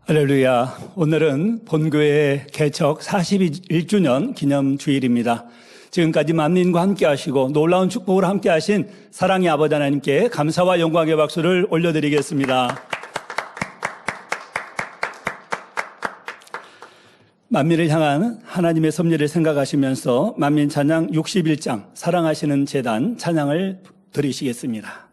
할렐루야. 오늘은 본교회 개척 41주년 기념 주일입니다. 지금까지 만민과 함께 하시고 놀라운 축복을 함께 하신 사랑의 아버지 하나님께 감사와 영광의 박수를 올려드리겠습니다. 만민을 향한 하나님의 섭리를 생각하시면서 만민 찬양 61장 사랑하시는 제단 찬양을 드리시겠습니다.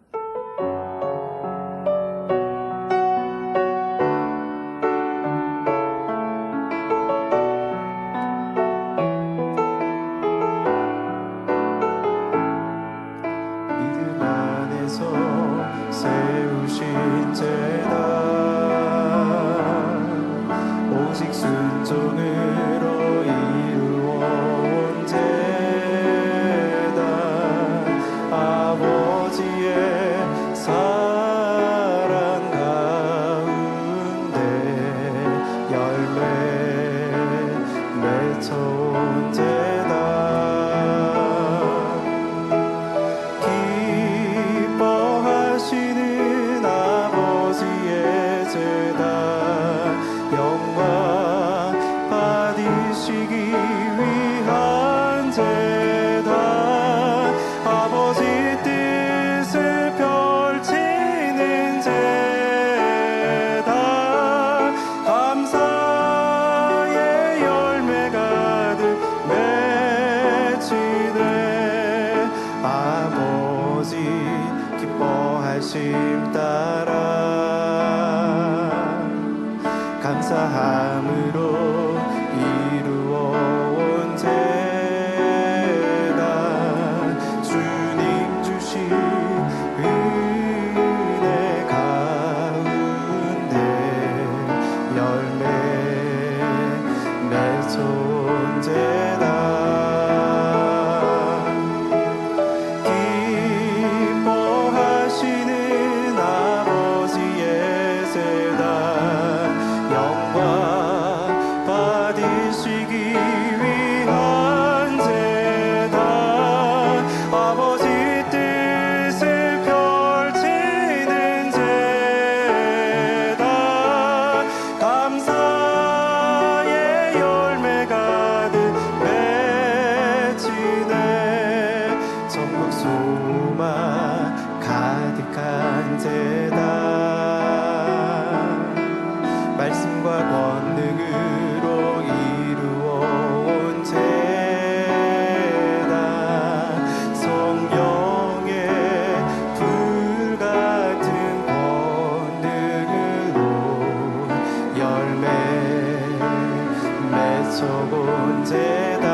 세우신 제단 오직 순종으로 이루어온 제단 아버지의 사랑 가운데 열매 맺혀온 제단 기뻐하시는 아버지의 제단 영광 받으시기 위한 제단 아버지 뜻을 펼치는 제단 감사의 열매 가득 맺히네 아버지 기뻐하심 따라 감사함으로 이루어온 제단 주님 주신 은혜 가운데 열매 맺어온 제단 기뻐하시는 아버지의 제단 영광 받으시기 위한 제단 아버지 뜻을 펼치는 제단 감사의 열매 가득 맺히네 천국 소망 가득한 제단 말씀과 권능으로 이루어온 제단 성령의 불같은 권능으로 열매 맺어온 제단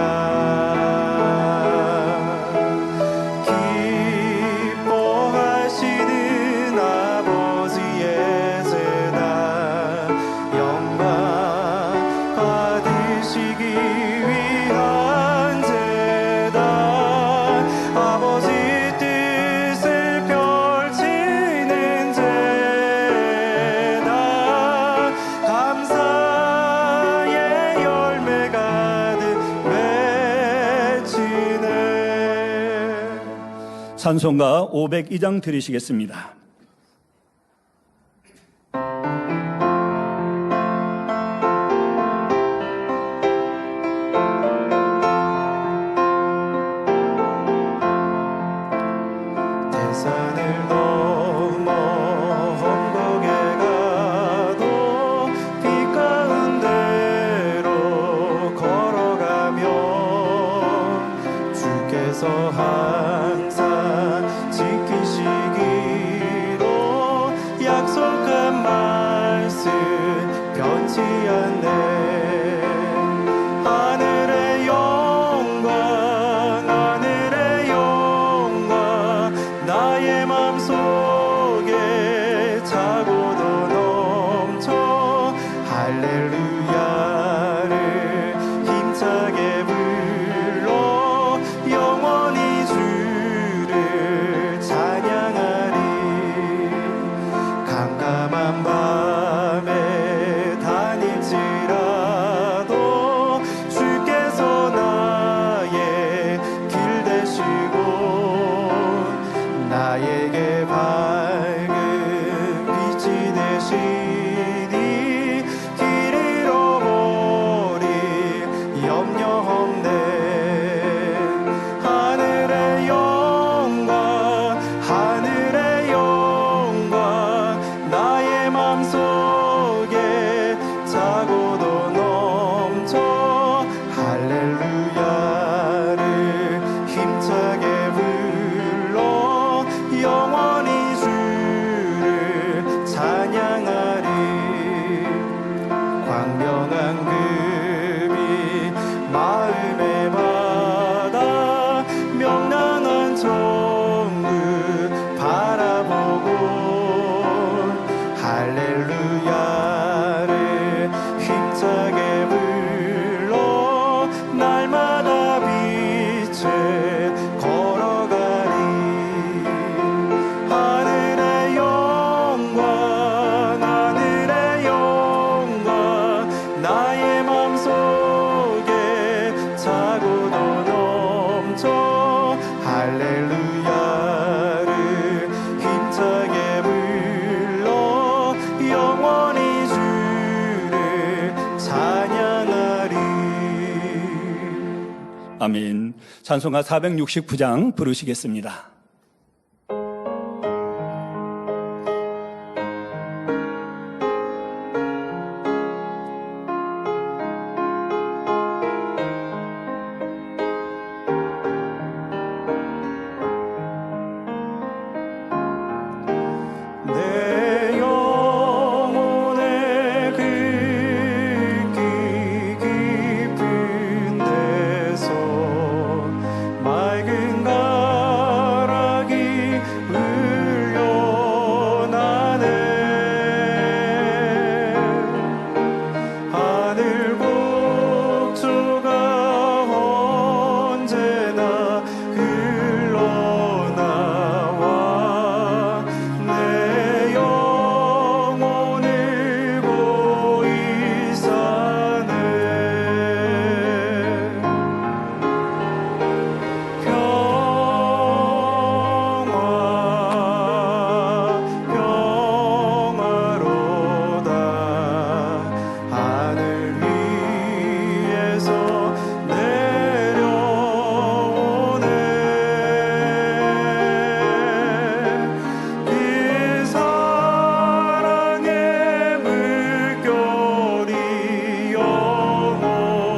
기뻐하시는 아버지의 제단 영광 받으시기 위한 제단 아버지 뜻을 펼치는 제단 감사의 열매 가득 맺히네 찬송가 502장 드리시겠습니다. 대산을 넘어 험곡에 가도 빛 가운데로 걸어가면 주께서 항상 지키시기로 약속한 말씀 변치 않네 하늘의 영광 하늘의 영광 나의 맘속에 차고도 넘쳐 할렐루야를 힘차게 불러 영원히 주를 찬양하리 캄캄한 밤에 다닐지라 아멘. 찬송가 469장 부르시겠습니다. 내 영혼의 긁기 깊은 데서 맑은 가락이 흘려나네. 하늘 곡조가 언제나 흘러나와 내 영혼을 고이 사네. 평화로다 하늘 위에서 내려오네. 그 사랑의 물결이 영원토록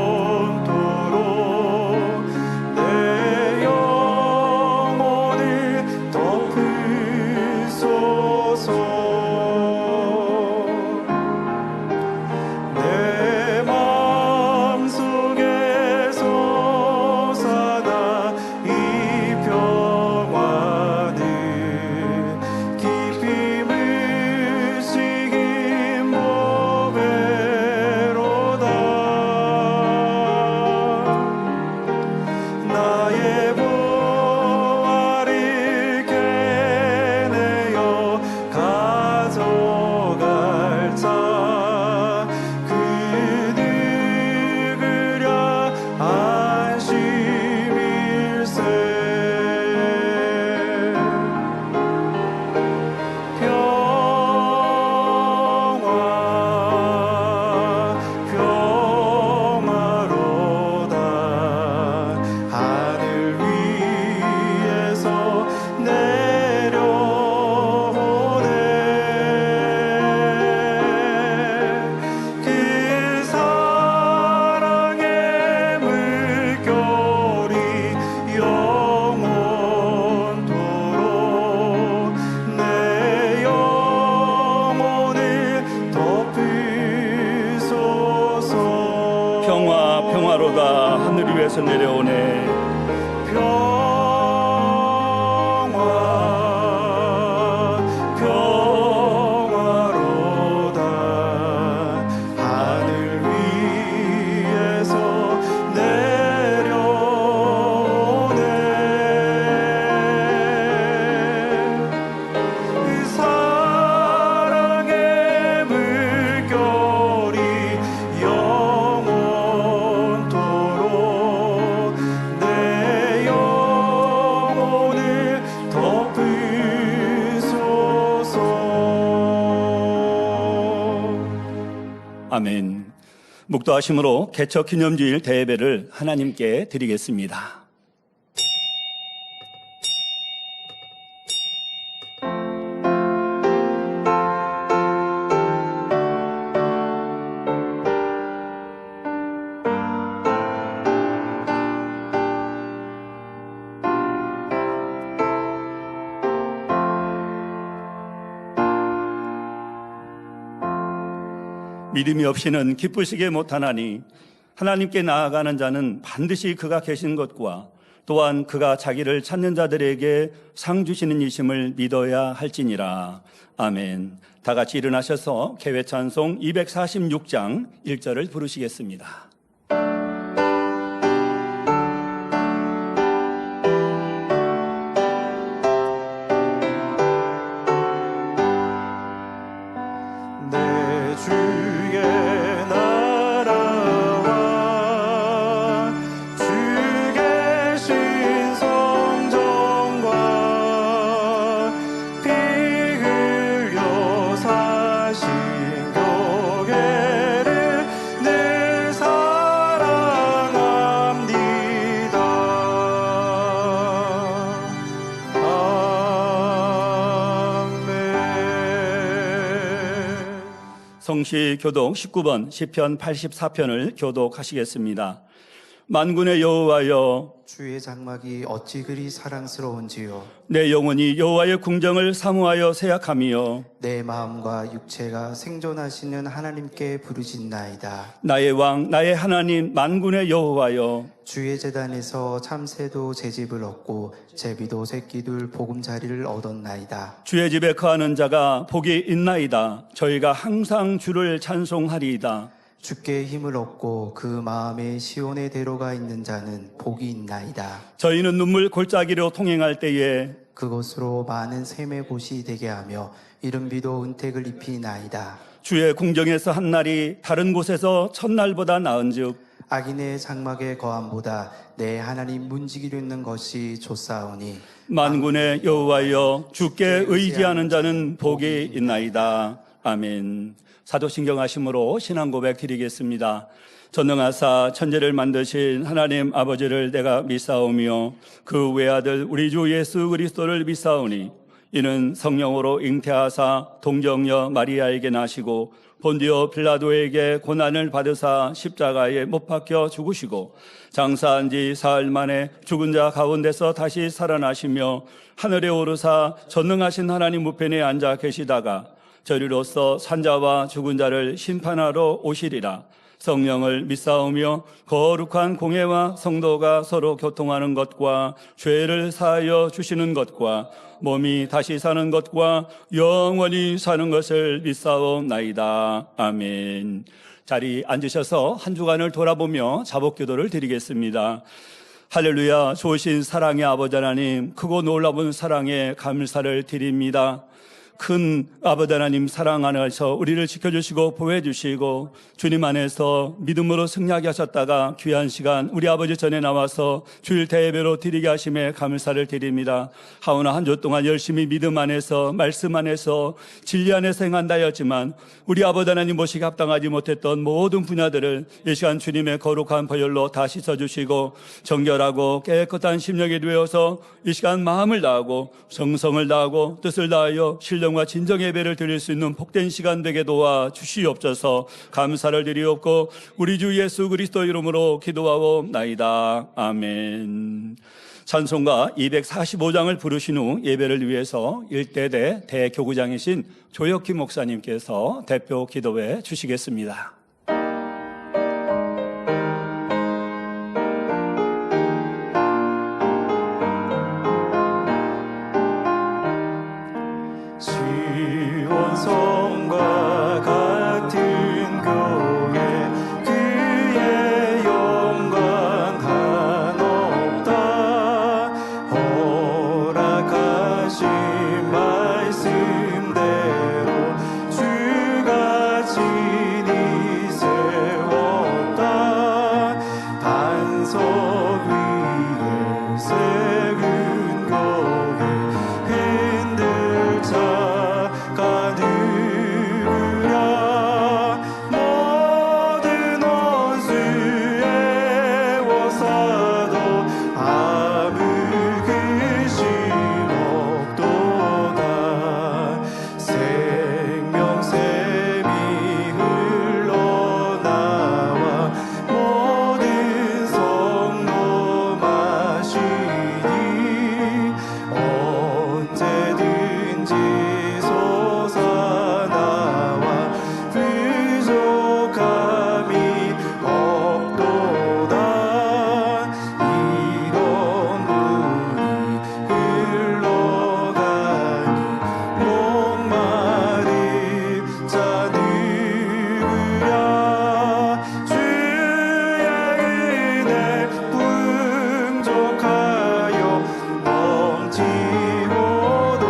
내 영혼을 덮으소서. 내 마음속에서 사나 이 평화는 깊이 물씨긴 보배로다. 나의 보화를 캐내어 가져갈 자 그 누구랴 안심일세. 평화로다 하늘 위에서 내려오네. 그 사랑의 물결이 영원토록 내 영혼을 덮으소서. 평화로다 하늘 위에서 내려오네. 평화로다 하늘 위에서 내려오네. 그 사랑의 물결이 영원토록 내 영혼을 덮으소서. 아멘. 묵도하심으로 개척 기념주일 대예배를 하나님께 드리겠습니다. 믿음이 없이는 기쁘시게 못하나니 하나님께 나아가는 자는 반드시 그가 계신 것과 또한 그가 자기를 찾는 자들에게 상 주시는 이심을 믿어야 할지니라. 아멘. 다 같이 일어나셔서 개회 찬송 246장 1절을 부르시겠습니다. 내 주의 나라와 주 계신 성전과 피 흘려 사신 교회를 늘 성시 교독 19번 시편 84편을 교독하시겠습니다. 만군의 여호와여, 주의 장막이 어찌 그리 사랑스러운지요. 내 영혼이 여호와의 궁정을 사모하여 생각하며 내 마음과 육체가 생존하시는 하나님께 부르짖나이다. 나의 왕 나의 하나님 만군의 여호와여, 주의 제단에서 참새도 제 집을 얻고 제비도 새끼둘 보금자리를 얻었나이다. 주의 집에 거하는 자가 복이 있나이다. 저희가 항상 주를 찬송하리이다. 주께 힘을 얻고 그 마음에 시온의 대로가 있는 자는 복이 있나이다. 저희는 눈물 골짜기로 통행할 때에 그곳으로 많은 샘의 곳이 되게 하며 이른비도 은택을 입히나이다. 주의 궁정에서 한 날이 다른 곳에서 첫날보다 나은즉 악인의 장막의 거함보다 내 하나님 문지기로 있는 것이 좋사오니 만군의 여호와여, 주께 의지하는 자는 복이 있나이다. 아멘. 사도신경하심으로 신앙 고백 드리겠습니다. 전능하사 천지를 만드신 하나님 아버지를 내가 믿사오며 그 외아들 우리 주 예수 그리스도를 믿사오니 이는 성령으로 잉태하사 동정녀 마리아에게 나시고 본디오 빌라도에게 고난을 받으사 십자가에 못 박혀 죽으시고 장사한 지 사흘 만에 죽은 자 가운데서 다시 살아나시며 하늘에 오르사 전능하신 하나님 우편에 앉아 계시다가 저리로서 산자와 죽은 자를 심판하러 오시리라. 성령을 믿사오며 거룩한 공회와 성도가 서로 교통하는 것과 죄를 사하여 주시는 것과 몸이 다시 사는 것과 영원히 사는 것을 믿사옵나이다. 아멘. 자리 앉으셔서 한 주간을 돌아보며 자복기도를 드리겠습니다. 할렐루야. 좋으신 사랑의 아버지 하나님, 크고 놀라운 사랑에 감사를 드립니다. 큰 아버지 하나님 사랑 안에서 우리를 지켜주시고 보호해주시고 주님 안에서 믿음으로 승리하게 하셨다가 귀한 시간 우리 아버지 전에 나와서 주일 대예배로 드리게 하심에 감사를 드립니다. 하오나 한 주 동안 열심히 믿음 안에서 말씀 안에서 진리 안에서 행한다 하였지만 우리 아버지 하나님 모시기 합당하지 못했던 모든 분야들을 이 시간 주님의 거룩한 보혈로 다 씻어주시고 정결하고 깨끗한 심령이 되어서 이 시간 마음을 다하고 정성을 다하고 뜻을 다하여 신령과 진정 예배를 드릴 수 있는 복된 시간 되게 도와 주시옵소서. 감사를 드리옵고 우리 주 예수 그리스도 이름으로 기도하옵나이다. 아멘. 찬송가 245장을 부르신 후 예배를 위해서 일대대 대교구장이신 조혁기 목사님께서 대표 기도해 주시겠습니다. 시온성과 같은 교회 그의 영광 한없다. 허락하신 말씀대로 주가 친히 세웠다. 반석 위에 세운 교회 흔들 자가 누구랴. 모든 원수의 워사도 아무 근심 없도다. 생명샘이 흘러나와 모든 성도 마시니 언제든지 솟아나와 부족함이 없도다. 이런 물이 흘러가니 목마른 자 누구랴. 주의 은혜 풍족하여 넘치고도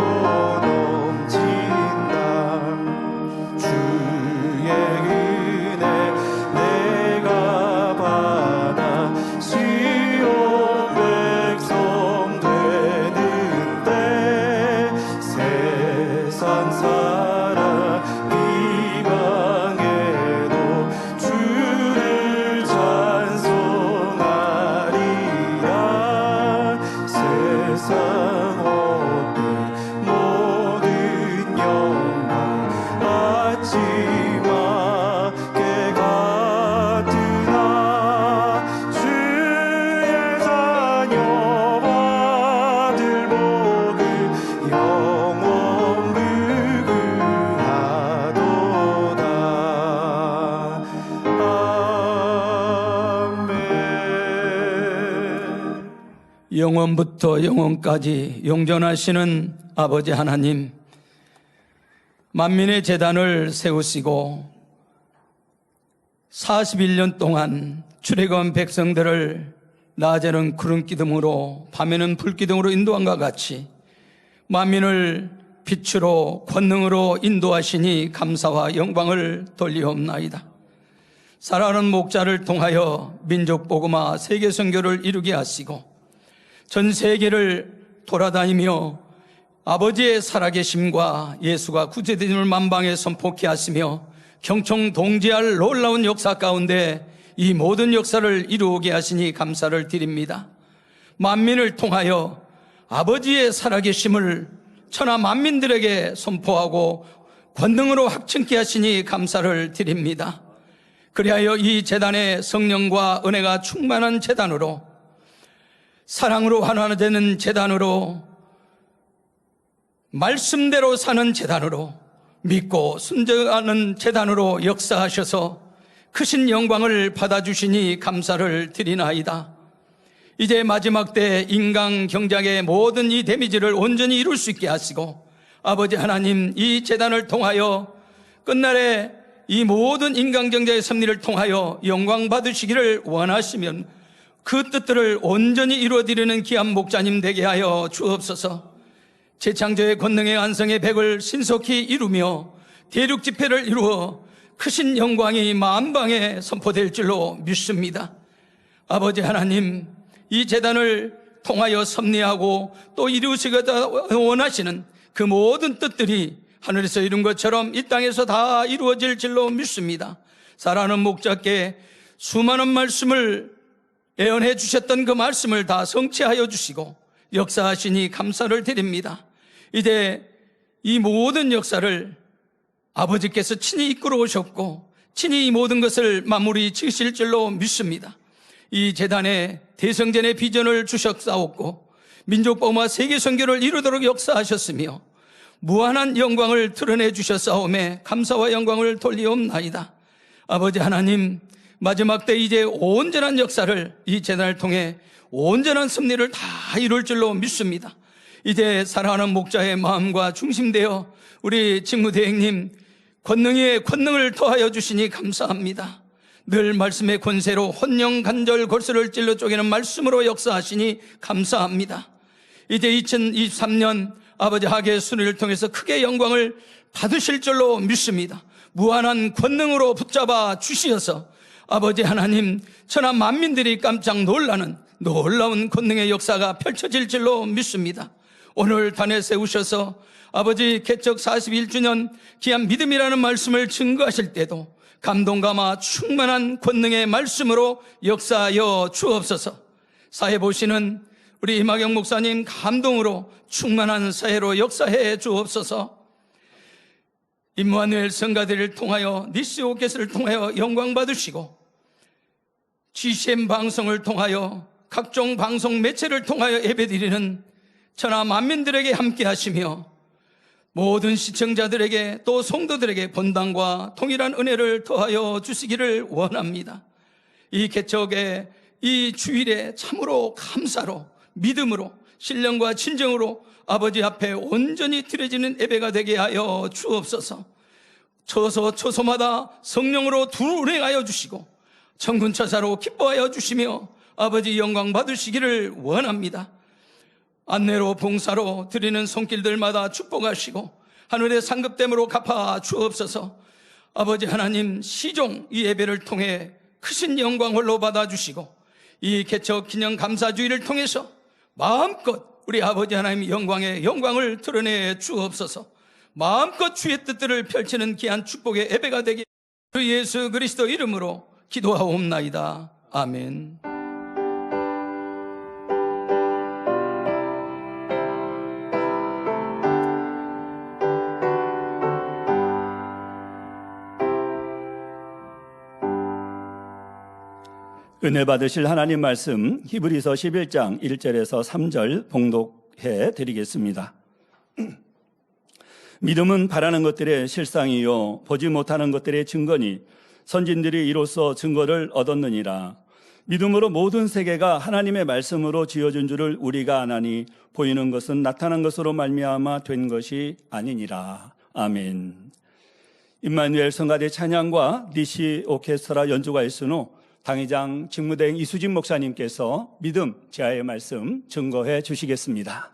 넘친다. 주의 은혜 내가 받아 시온 백성 되는데 세상 사람 비방해도 주를 찬송하리라. 세상 얻는 모든 영광 아침마다 영원부터 영원까지 영존하시는 아버지 하나님, 만민의 제단을 세우시고 41년 동안 출애굽한 백성들을 낮에는 구름 기둥으로 밤에는 불 기둥으로 인도함과 같이 만민을 빛으로 권능으로 인도하시니 감사와 영광을 돌리옵나이다. 사랑하는 목자를 통하여 민족 복음화 세계 선교를 이루게 하시고 전 세계를 돌아다니며 아버지의 살아계심과 예수가 구제됨을 만방에 선포케 하시며 경청 동지할 놀라운 역사 가운데 이 모든 역사를 이루게 하시니 감사를 드립니다. 만민을 통하여 아버지의 살아계심을 천하 만민들에게 선포하고 권능으로 확증케 하시니 감사를 드립니다. 그리하여 이 제단의 성령과 은혜가 충만한 제단으로, 사랑으로 하나 되는 제단으로, 말씀대로 사는 제단으로, 믿고 순종하는 제단으로 역사하셔서 크신 영광을 받아주시니 감사를 드리나이다. 이제 마지막 때 인간 경작의 모든 이 데미지를 온전히 이룰 수 있게 하시고, 아버지 하나님, 이 제단을 통하여 끝날에 이 모든 인간 경작의 섭리를 통하여 영광 받으시기를 원하시면 그 뜻들을 온전히 이루어드리는 귀한 목자님 되게 하여 주옵소서. 재창조의 권능의 완성의 백을 신속히 이루며 대륙 집회를 이루어 크신 영광이 만방에 선포될 줄로 믿습니다. 아버지 하나님, 이 제단을 통하여 섭리하고 또 이루시고자 원하시는 그 모든 뜻들이 하늘에서 이룬 것처럼 이 땅에서 다 이루어질 줄로 믿습니다. 사랑하는 목자께 수많은 말씀을 예언해 주셨던 그 말씀을 다 성취하여 주시고 역사하시니 감사를 드립니다. 이제 이 모든 역사를 아버지께서 친히 이끌어 오셨고 친히 이 모든 것을 마무리 지으실 줄로 믿습니다. 이 재단에 대성전의 비전을 주셨사옵고 민족복음화 세계 선교를 이루도록 역사하셨으며 무한한 영광을 드러내 주셨사오매 감사와 영광을 돌리옵나이다. 아버지 하나님, 마지막 때 이제 온전한 역사를 이 재단을 통해 온전한 섭리를 다 이룰 줄로 믿습니다. 이제 사랑하는 목자의 마음과 중심되어 우리 직무대행님 권능에 권능을 더하여 주시니 감사합니다. 늘 말씀의 권세로 혼령 간절 골수를 찔러 쪼개는 말씀으로 역사하시니 감사합니다. 이제 2023년 아버지 하계의 순위를 통해서 크게 영광을 받으실 줄로 믿습니다. 무한한 권능으로 붙잡아 주시어서 아버지 하나님, 천하 만민들이 깜짝 놀라는 놀라운 권능의 역사가 펼쳐질 줄로 믿습니다. 오늘 단에 세우셔서 아버지 개척 41주년 귀한 믿음이라는 말씀을 증거하실 때도 감동감화 충만한 권능의 말씀으로 역사하여 주옵소서. 사회 보시는 우리 임학영 목사님 감동으로 충만한 사회로 역사해 주옵소서. 임마누엘 성가대를 통하여 니시오케스를 통하여 영광 받으시고 GCM 방송을 통하여 각종 방송 매체를 통하여 예배드리는 천하 만민들에게 함께 하시며 모든 시청자들에게 또 성도들에게 본당과 동일한 은혜를 더하여 주시기를 원합니다. 이 개척의 이 주일에 참으로 감사로 믿음으로 신령과 진정으로 아버지 앞에 온전히 드려지는 예배가 되게 하여 주옵소서. 처소마다 성령으로 운행하여 주시고 천군천사로 기뻐하여 주시며 아버지 영광 받으시기를 원합니다. 안내로 봉사로 드리는 손길들마다 축복하시고 하늘의 상급됨으로 갚아 주옵소서. 아버지 하나님, 시종 이 예배를 통해 크신 영광 홀로 받아주시고 이 개척 기념 감사주의를 통해서 마음껏 우리 아버지 하나님 영광의 영광을 드러내 주옵소서. 마음껏 주의 뜻들을 펼치는 귀한 축복의 예배가 되게 주 예수 그리스도 이름으로 기도하옵나이다. 아멘. 은혜 받으실 하나님 말씀 히브리서 11장 1절에서 3절 봉독해 드리겠습니다. 믿음은 바라는 것들의 실상이요 보지 못하는 것들의 증거니 선진들이 이로써 증거를 얻었느니라. 믿음으로 모든 세계가 하나님의 말씀으로 지어진 줄을 우리가 아나니 보이는 것은 나타난 것으로 말미암아 된 것이 아니니라. 아멘. 임마누엘 성가대 찬양과 니시 오케스트라 연주가 있은 후 당회장 직무대행 이수진 목사님께서 믿음 지하의 말씀 증거해 주시겠습니다.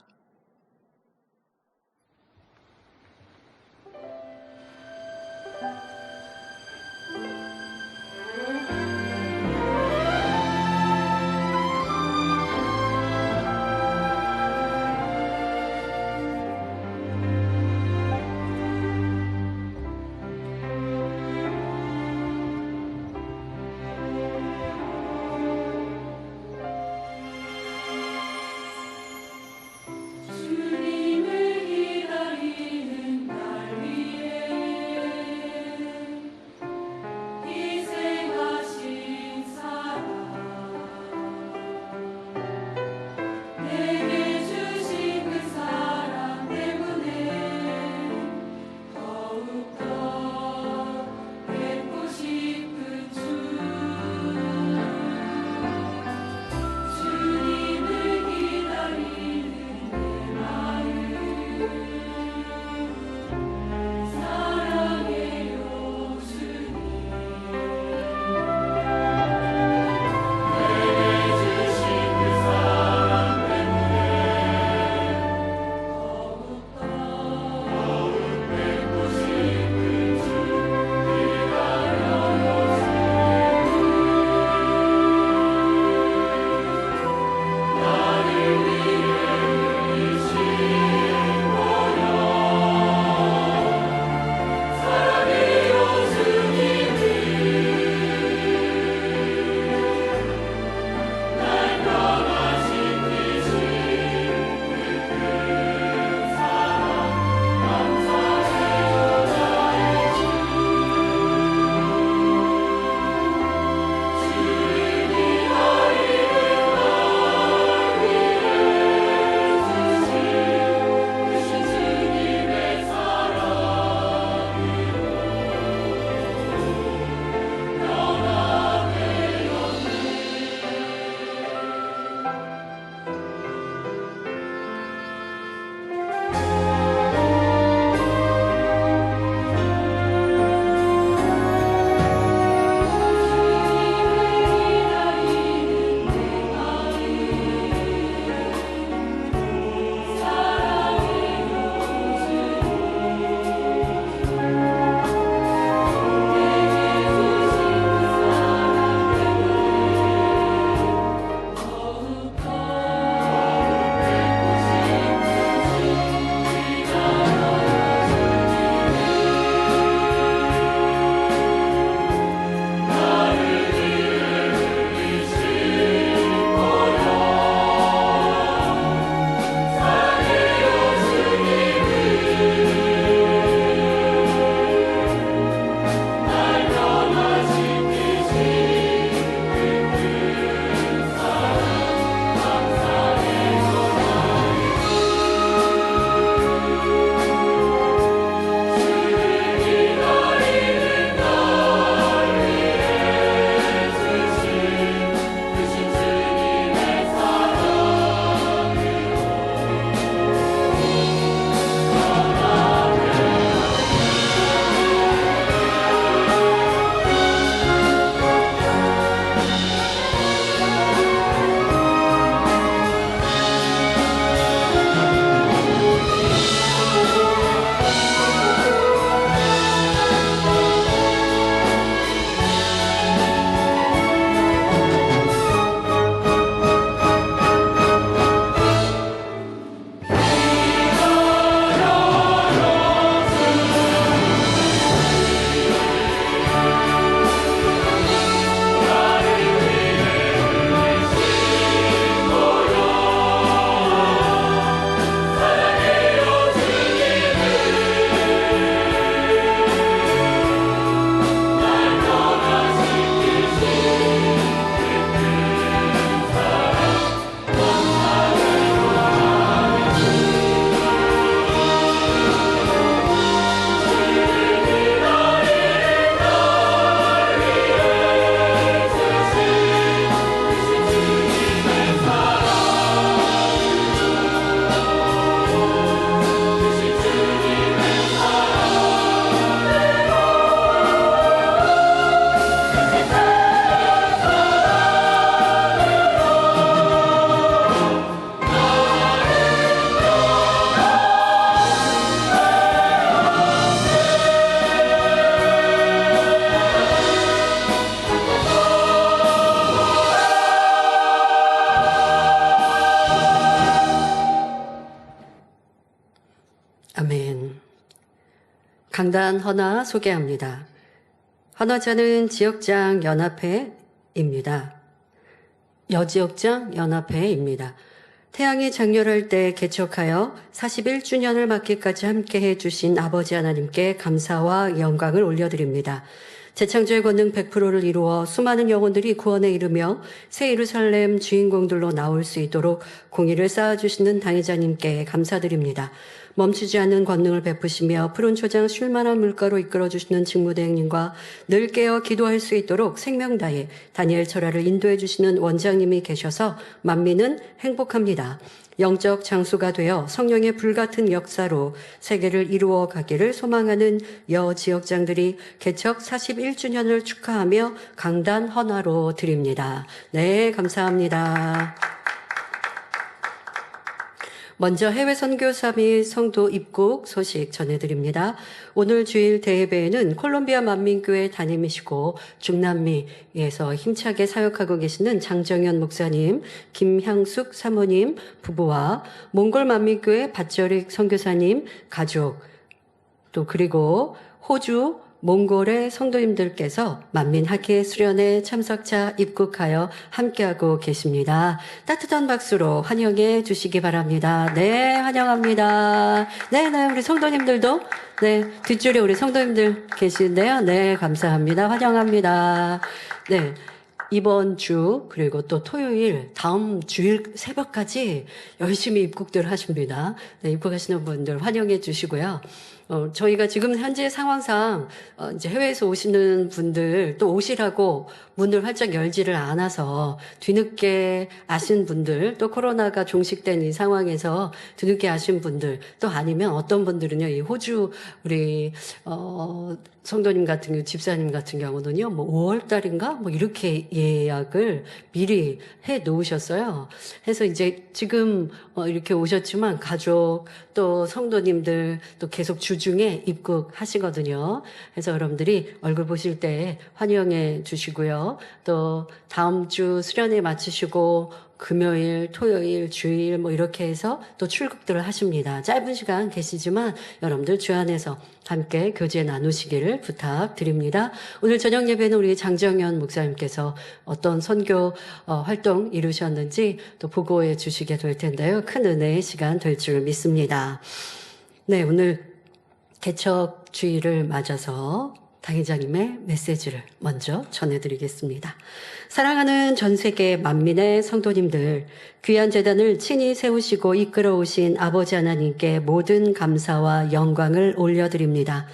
주님을 기다리는 날 위해 강단 헌화 소개합니다. 헌화자는 지역장 연합회입니다. 여지역장 연합회입니다. 태양이 장렬할 때 개척하여 41주년을 맞기까지 함께해 주신 아버지 하나님께 감사와 영광을 올려드립니다. 재창조의 권능 100%를 이루어 수많은 영혼들이 구원에 이르며 새 예루살렘 주인공들로 나올 수 있도록 공의를 쌓아주시는 당회자님께 감사드립니다. 멈추지 않는 권능을 베푸시며 푸른 초장 쉴만한 물가로 이끌어주시는 직무대행님과 늘 깨어 기도할 수 있도록 생명 다해 다니엘 철화를 인도해 주시는 원장님이 계셔서 만민은 행복합니다. 영적 장수가 되어 성령의 불같은 역사로 세계를 이루어 가기를 소망하는 여지역장들이 개척 41주년을 축하하며 강단 헌화로 드립니다. 네, 감사합니다. 먼저 해외 선교사 및 성도 입국 소식 전해드립니다. 오늘 주일 대예배에는 콜롬비아 만민교회 담임이시고 중남미에서 힘차게 사역하고 계시는 장정현 목사님, 김향숙 사모님 부부와 몽골 만민교회 밭저릭 선교사님 가족, 또 그리고 호주 몽골의 성도님들께서 만민학회 수련회 참석차 입국하여 함께하고 계십니다. 따뜻한 박수로 환영해 주시기 바랍니다. 네, 환영합니다. 네, 우리 성도님들도 네, 뒷줄에 우리 성도님들 계신데요. 네, 감사합니다. 환영합니다. 네. 이번 주 그리고 또 토요일 다음 주일 새벽까지 열심히 입국들 하십니다. 네, 입국하시는 분들 환영해 주시고요. 저희가 지금 현재 상황상 이제 해외에서 오시는 분들 또 오시라고 문을 활짝 열지를 않아서 뒤늦게 아신 분들 또 코로나가 종식된 이 상황에서 뒤늦게 아신 분들 또 아니면 어떤 분들은요 이 호주 우리 성도님 같은 경우 집사님 같은 경우는요 뭐 5월 달인가 뭐 이렇게 예약을 미리 해 놓으셨어요. 해서 이제 지금 이렇게 오셨지만 가족 또 성도님들 또 계속 주중에 입국하시거든요. 그래서 여러분들이 얼굴 보실 때 환영해 주시고요. 또 다음 주 수련회 마치시고 금요일, 토요일, 주일 뭐 이렇게 해서 또 출국들을 하십니다. 짧은 시간 계시지만 여러분들 주 안에서 함께 교제 나누시기를 부탁드립니다. 오늘 저녁 예배는 우리 장정현 목사님께서 어떤 선교 활동 이루셨는지 또 보고해 주시게 될 텐데요. 큰 은혜의 시간 될 줄 믿습니다. 네, 오늘 개척 주일을 맞아서 당회자님의 메시지를 먼저 전해드리겠습니다. 사랑하는 전 세계 만민의 성도님들, 귀한 재단을 친히 세우시고 이끌어오신 아버지 하나님께 모든 감사와 영광을 올려드립니다.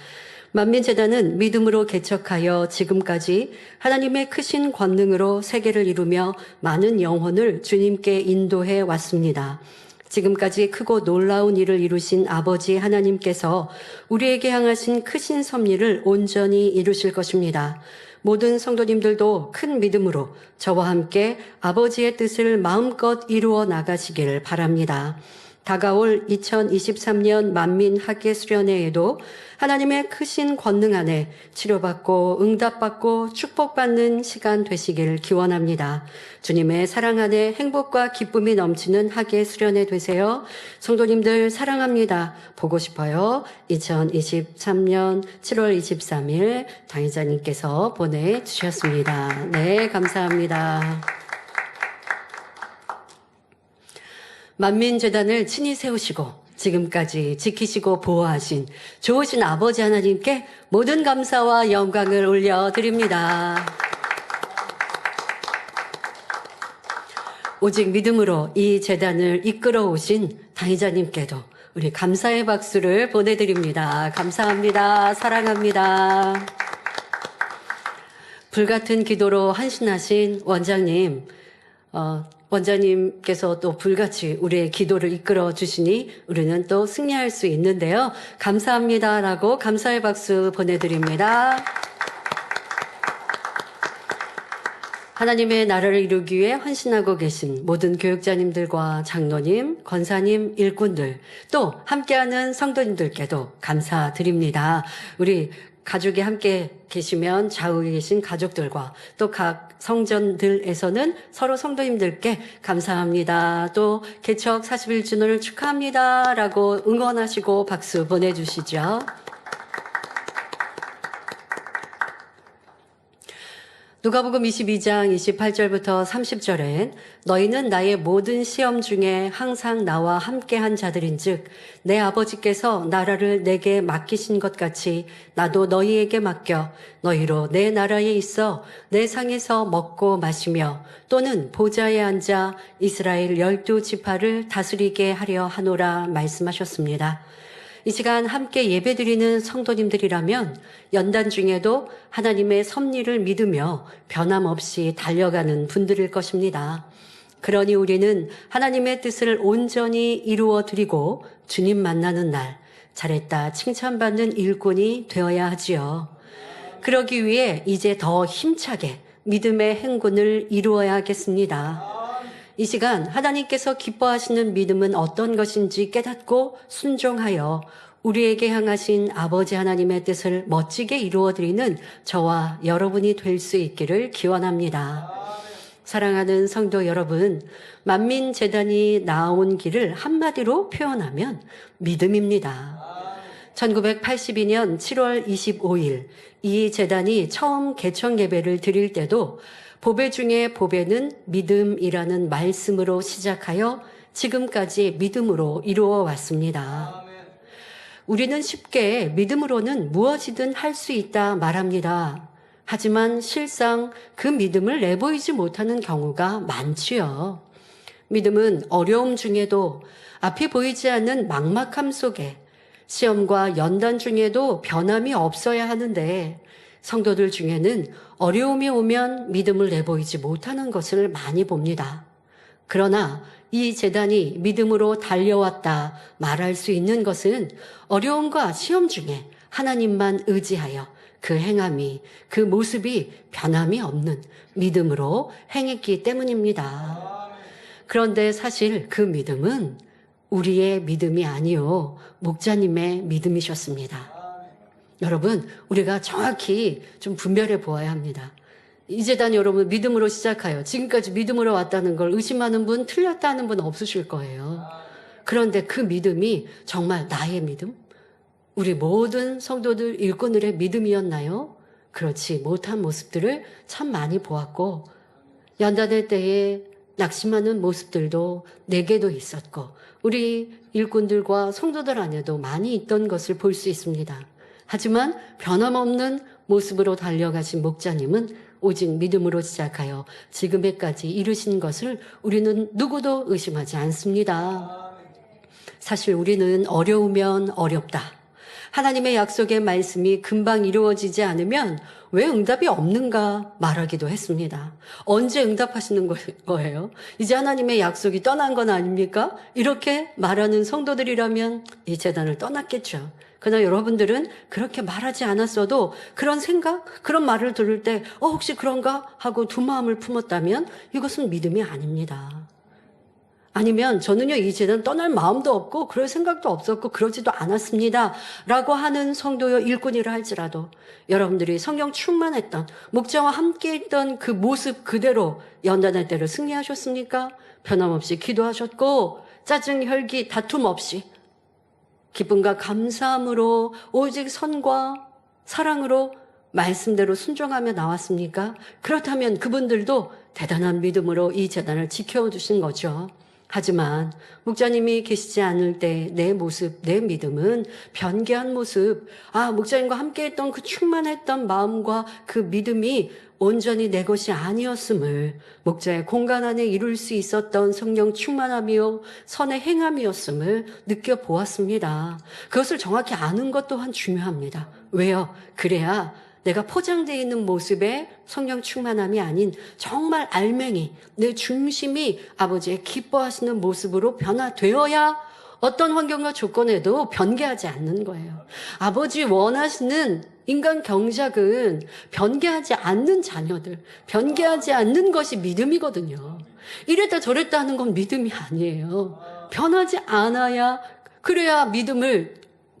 만민재단은 믿음으로 개척하여 지금까지 하나님의 크신 권능으로 세계를 이루며 많은 영혼을 주님께 인도해 왔습니다. 지금까지 크고 놀라운 일을 이루신 아버지 하나님께서 우리에게 향하신 크신 섭리를 온전히 이루실 것입니다. 모든 성도님들도 큰 믿음으로 저와 함께 아버지의 뜻을 마음껏 이루어 나가시기를 바랍니다. 다가올 2023년 만민학예 수련회에도 하나님의 크신 권능 안에 치료받고 응답받고 축복받는 시간 되시기를 기원합니다. 주님의 사랑 안에 행복과 기쁨이 넘치는 학예 수련회 되세요. 성도님들 사랑합니다. 보고 싶어요. 2023년 7월 23일 당회자님께서 보내주셨습니다. 네, 감사합니다. 만민재단을 친히 세우시고 지금까지 지키시고 보호하신 좋으신 아버지 하나님께 모든 감사와 영광을 올려드립니다. 오직 믿음으로 이 재단을 이끌어 오신 당회자님께도 우리 감사의 박수를 보내드립니다. 감사합니다. 사랑합니다. 불같은 기도로 헌신하신 원장님, 원장님께서 또 불같이 우리의 기도를 이끌어 주시니 우리는 또 승리할 수 있는데요. 감사합니다라고 감사의 박수 보내드립니다. 하나님의 나라를 이루기 위해 헌신하고 계신 모든 교육자님들과 장로님, 권사님, 일꾼들, 또 함께하는 성도님들께도 감사드립니다. 우리 가족이 함께 계시면 좌우에 계신 가족들과 또 각 성전들에서는 서로 성도님들께 감사합니다. 또 개척 41주년을 축하합니다. 라고 응원하시고 박수 보내주시죠. 누가복음 22장 28절부터 30절엔 너희는 나의 모든 시험 중에 항상 나와 함께한 자들인즉 내 아버지께서 나라를 내게 맡기신 것 같이 나도 너희에게 맡겨 너희로 내 나라에 있어 내 상에서 먹고 마시며 또는 보좌에 앉아 이스라엘 12지파를 다스리게 하려 하노라 말씀하셨습니다. 이 시간 함께 예배드리는 성도님들이라면 연단 중에도 하나님의 섭리를 믿으며 변함없이 달려가는 분들일 것입니다. 그러니 우리는 하나님의 뜻을 온전히 이루어 드리고 주님 만나는 날 잘했다 칭찬받는 일꾼이 되어야 하지요. 그러기 위해 이제 더 힘차게 믿음의 행군을 이루어야겠습니다. 이 시간 하나님께서 기뻐하시는 믿음은 어떤 것인지 깨닫고 순종하여 우리에게 향하신 아버지 하나님의 뜻을 멋지게 이루어드리는 저와 여러분이 될 수 있기를 기원합니다. 사랑하는 성도 여러분, 만민재단이 나온 길을 한마디로 표현하면 믿음입니다. 1982년 7월 25일 이 재단이 처음 개청 예배를 드릴 때도 보배 중에 보배는 믿음이라는 말씀으로 시작하여 지금까지 믿음으로 이루어 왔습니다. 우리는 쉽게 믿음으로는 무엇이든 할 수 있다 말합니다. 하지만 실상 그 믿음을 내보이지 못하는 경우가 많지요. 믿음은 어려움 중에도 앞이 보이지 않는 막막함 속에 시험과 연단 중에도 변함이 없어야 하는데 성도들 중에는 어려움이 오면 믿음을 내보이지 못하는 것을 많이 봅니다. 그러나 이 재단이 믿음으로 달려왔다 말할 수 있는 것은 어려움과 시험 중에 하나님만 의지하여 그 행함이, 그 모습이 변함이 없는 믿음으로 행했기 때문입니다. 그런데 사실 그 믿음은 우리의 믿음이 아니요 목자님의 믿음이셨습니다. 여러분, 우리가 정확히 좀 분별해 보아야 합니다. 이 재단 여러분 믿음으로 시작하여 지금까지 믿음으로 왔다는 걸 의심하는 분, 틀렸다는 분 없으실 거예요. 그런데 그 믿음이 정말 나의 믿음? 우리 모든 성도들 일꾼들의 믿음이었나요? 그렇지 못한 모습들을 참 많이 보았고 연단의 때에 낙심하는 모습들도 내게도 있었고 우리 일꾼들과 성도들 안에도 많이 있던 것을 볼 수 있습니다. 하지만 변함없는 모습으로 달려가신 목자님은 오직 믿음으로 시작하여 지금에까지 이르신 것을 우리는 누구도 의심하지 않습니다. 사실 우리는 어려우면 어렵다. 하나님의 약속의 말씀이 금방 이루어지지 않으면 왜 응답이 없는가 말하기도 했습니다. 언제 응답하시는 거예요? 이제 하나님의 약속이 떠난 건 아닙니까? 이렇게 말하는 성도들이라면 이 재단을 떠났겠죠. 그러나 여러분들은 그렇게 말하지 않았어도 그런 생각, 그런 말을 들을 때 혹시 그런가 하고 두 마음을 품었다면 이것은 믿음이 아닙니다. 아니면 저는요 이 재단 떠날 마음도 없고 그럴 생각도 없었고 그러지도 않았습니다 라고 하는 성도여 일꾼이라 할지라도 여러분들이 성령 충만했던 목자와 함께 있던 그 모습 그대로 연단할 때를 승리하셨습니까? 변함없이 기도하셨고 짜증, 혈기, 다툼 없이 기쁨과 감사함으로 오직 선과 사랑으로 말씀대로 순종하며 나왔습니까? 그렇다면 그분들도 대단한 믿음으로 이 재단을 지켜주신 거죠. 하지만 목자님이 계시지 않을 때 내 모습, 내 믿음은 변개한 모습, 목자님과 함께했던 그 충만했던 마음과 그 믿음이 온전히 내 것이 아니었음을 목자의 공간 안에 이룰 수 있었던 성령 충만함이요 선의 행함이었음을 느껴보았습니다. 그것을 정확히 아는 것 또한 중요합니다. 왜요? 그래야 내가 포장되어 있는 모습의 성령 충만함이 아닌 정말 알맹이, 내 중심이 아버지의 기뻐하시는 모습으로 변화되어야 어떤 환경과 조건에도 변개하지 않는 거예요. 아버지 원하시는 인간 경작은 변개하지 않는 자녀들, 변개하지 않는 것이 믿음이거든요. 이랬다 저랬다 하는 건 믿음이 아니에요. 변하지 않아야, 그래야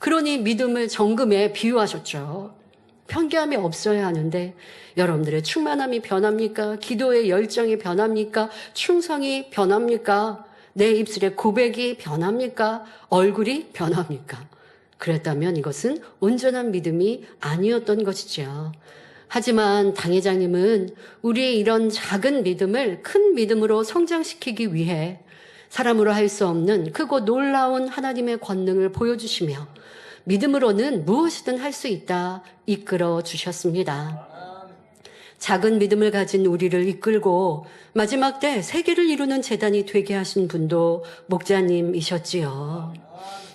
그러니 믿음을 정금에 비유하셨죠. 편개함이 없어야 하는데 여러분들의 충만함이 변합니까? 기도의 열정이 변합니까? 충성이 변합니까? 내 입술의 고백이 변합니까? 얼굴이 변합니까? 그랬다면 이것은 온전한 믿음이 아니었던 것이죠. 하지만 당회장님은 우리의 이런 작은 믿음을 큰 믿음으로 성장시키기 위해 사람으로 할 수 없는 크고 놀라운 하나님의 권능을 보여주시며 믿음으로는 무엇이든 할 수 있다 이끌어 주셨습니다. 작은 믿음을 가진 우리를 이끌고 마지막 때 세계를 이루는 재단이 되게 하신 분도 목자님이셨지요.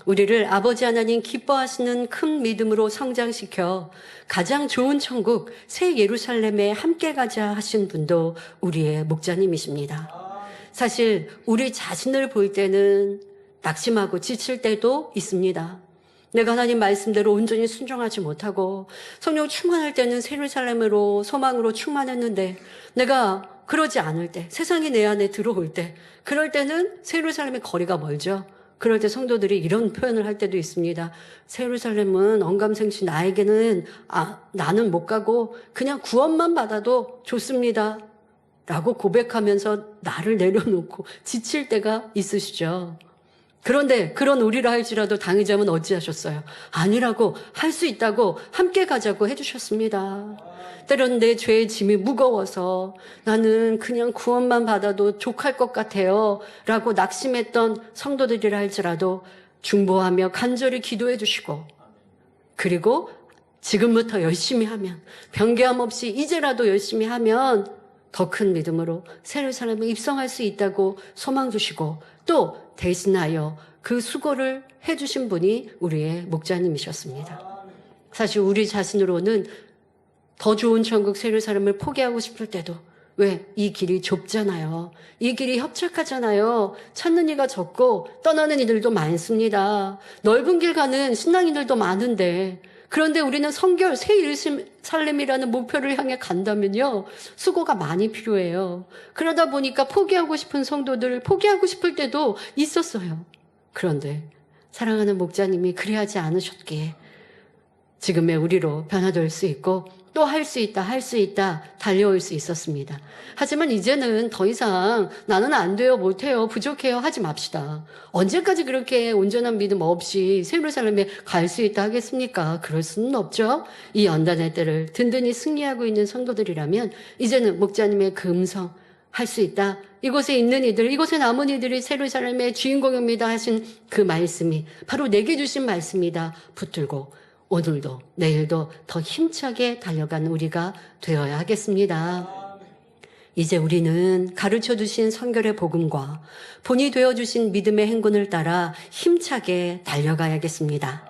우리를 아버지 하나님 기뻐하시는 큰 믿음으로 성장시켜 가장 좋은 천국 새 예루살렘에 함께 가자 하신 분도 우리의 목자님이십니다. 사실 우리 자신을 볼 때는 낙심하고 지칠 때도 있습니다. 내가 하나님 말씀대로 온전히 순종하지 못하고 성령 충만할 때는 새 예루살렘으로 소망으로 충만했는데 내가 그러지 않을 때, 세상이 내 안에 들어올 때, 그럴 때는 새 예루살렘의 거리가 멀죠. 그럴 때 성도들이 이런 표현을 할 때도 있습니다. 새 예루살렘은 언감생시 나에게는 나는 못 가고 그냥 구원만 받아도 좋습니다 라고 고백하면서 나를 내려놓고 지칠 때가 있으시죠. 그런데 그런 우리라 할지라도 당의자는 어찌하셨어요? 아니라고, 할 수 있다고, 함께 가자고 해주셨습니다. 때론 내 죄의 짐이 무거워서 나는 그냥 구원만 받아도 족할 것 같아요 라고 낙심했던 성도들이라 할지라도 중보하며 간절히 기도해 주시고, 그리고 지금부터 열심히 하면, 변개함 없이 이제라도 열심히 하면 더 큰 믿음으로 새 예루살렘에 입성할 수 있다고 소망 주시고, 또 대신하여 그 수고를 해주신 분이 우리의 목자님이셨습니다. 사실 우리 자신으로는 더 좋은 천국 새 예루살렘을 포기하고 싶을 때도, 왜? 이 길이 좁잖아요. 이 길이 협착하잖아요. 찾는 이가 적고 떠나는 이들도 많습니다. 넓은 길 가는 신앙인들도 많은데, 그런데 우리는 성결 새 예루살렘이라는 목표를 향해 간다면요, 수고가 많이 필요해요. 그러다 보니까 포기하고 싶은 성도들, 포기하고 싶을 때도 있었어요. 그런데 사랑하는 목자님이 그리하지 않으셨기에 지금의 우리로 변화될 수 있고 또 할 수 있다, 할 수 있다 달려올 수 있었습니다. 하지만 이제는 더 이상 나는 안 돼요, 못해요, 부족해요 하지 맙시다. 언제까지 그렇게 온전한 믿음 없이 새 예루살렘에 갈 수 있다 하겠습니까? 그럴 수는 없죠. 이 연단의 때를 든든히 승리하고 있는 성도들이라면 이제는 목자님의 그 음성, 할 수 있다, 이곳에 있는 이들, 이곳에 남은 이들이 새 예루살렘의 주인공입니다 하신 그 말씀이 바로 내게 주신 말씀이다 붙들고 오늘도 내일도 더 힘차게 달려가는 우리가 되어야 하겠습니다. 이제 우리는 가르쳐 주신 성결의 복음과 본이 되어 주신 믿음의 행군을 따라 힘차게 달려가야겠습니다.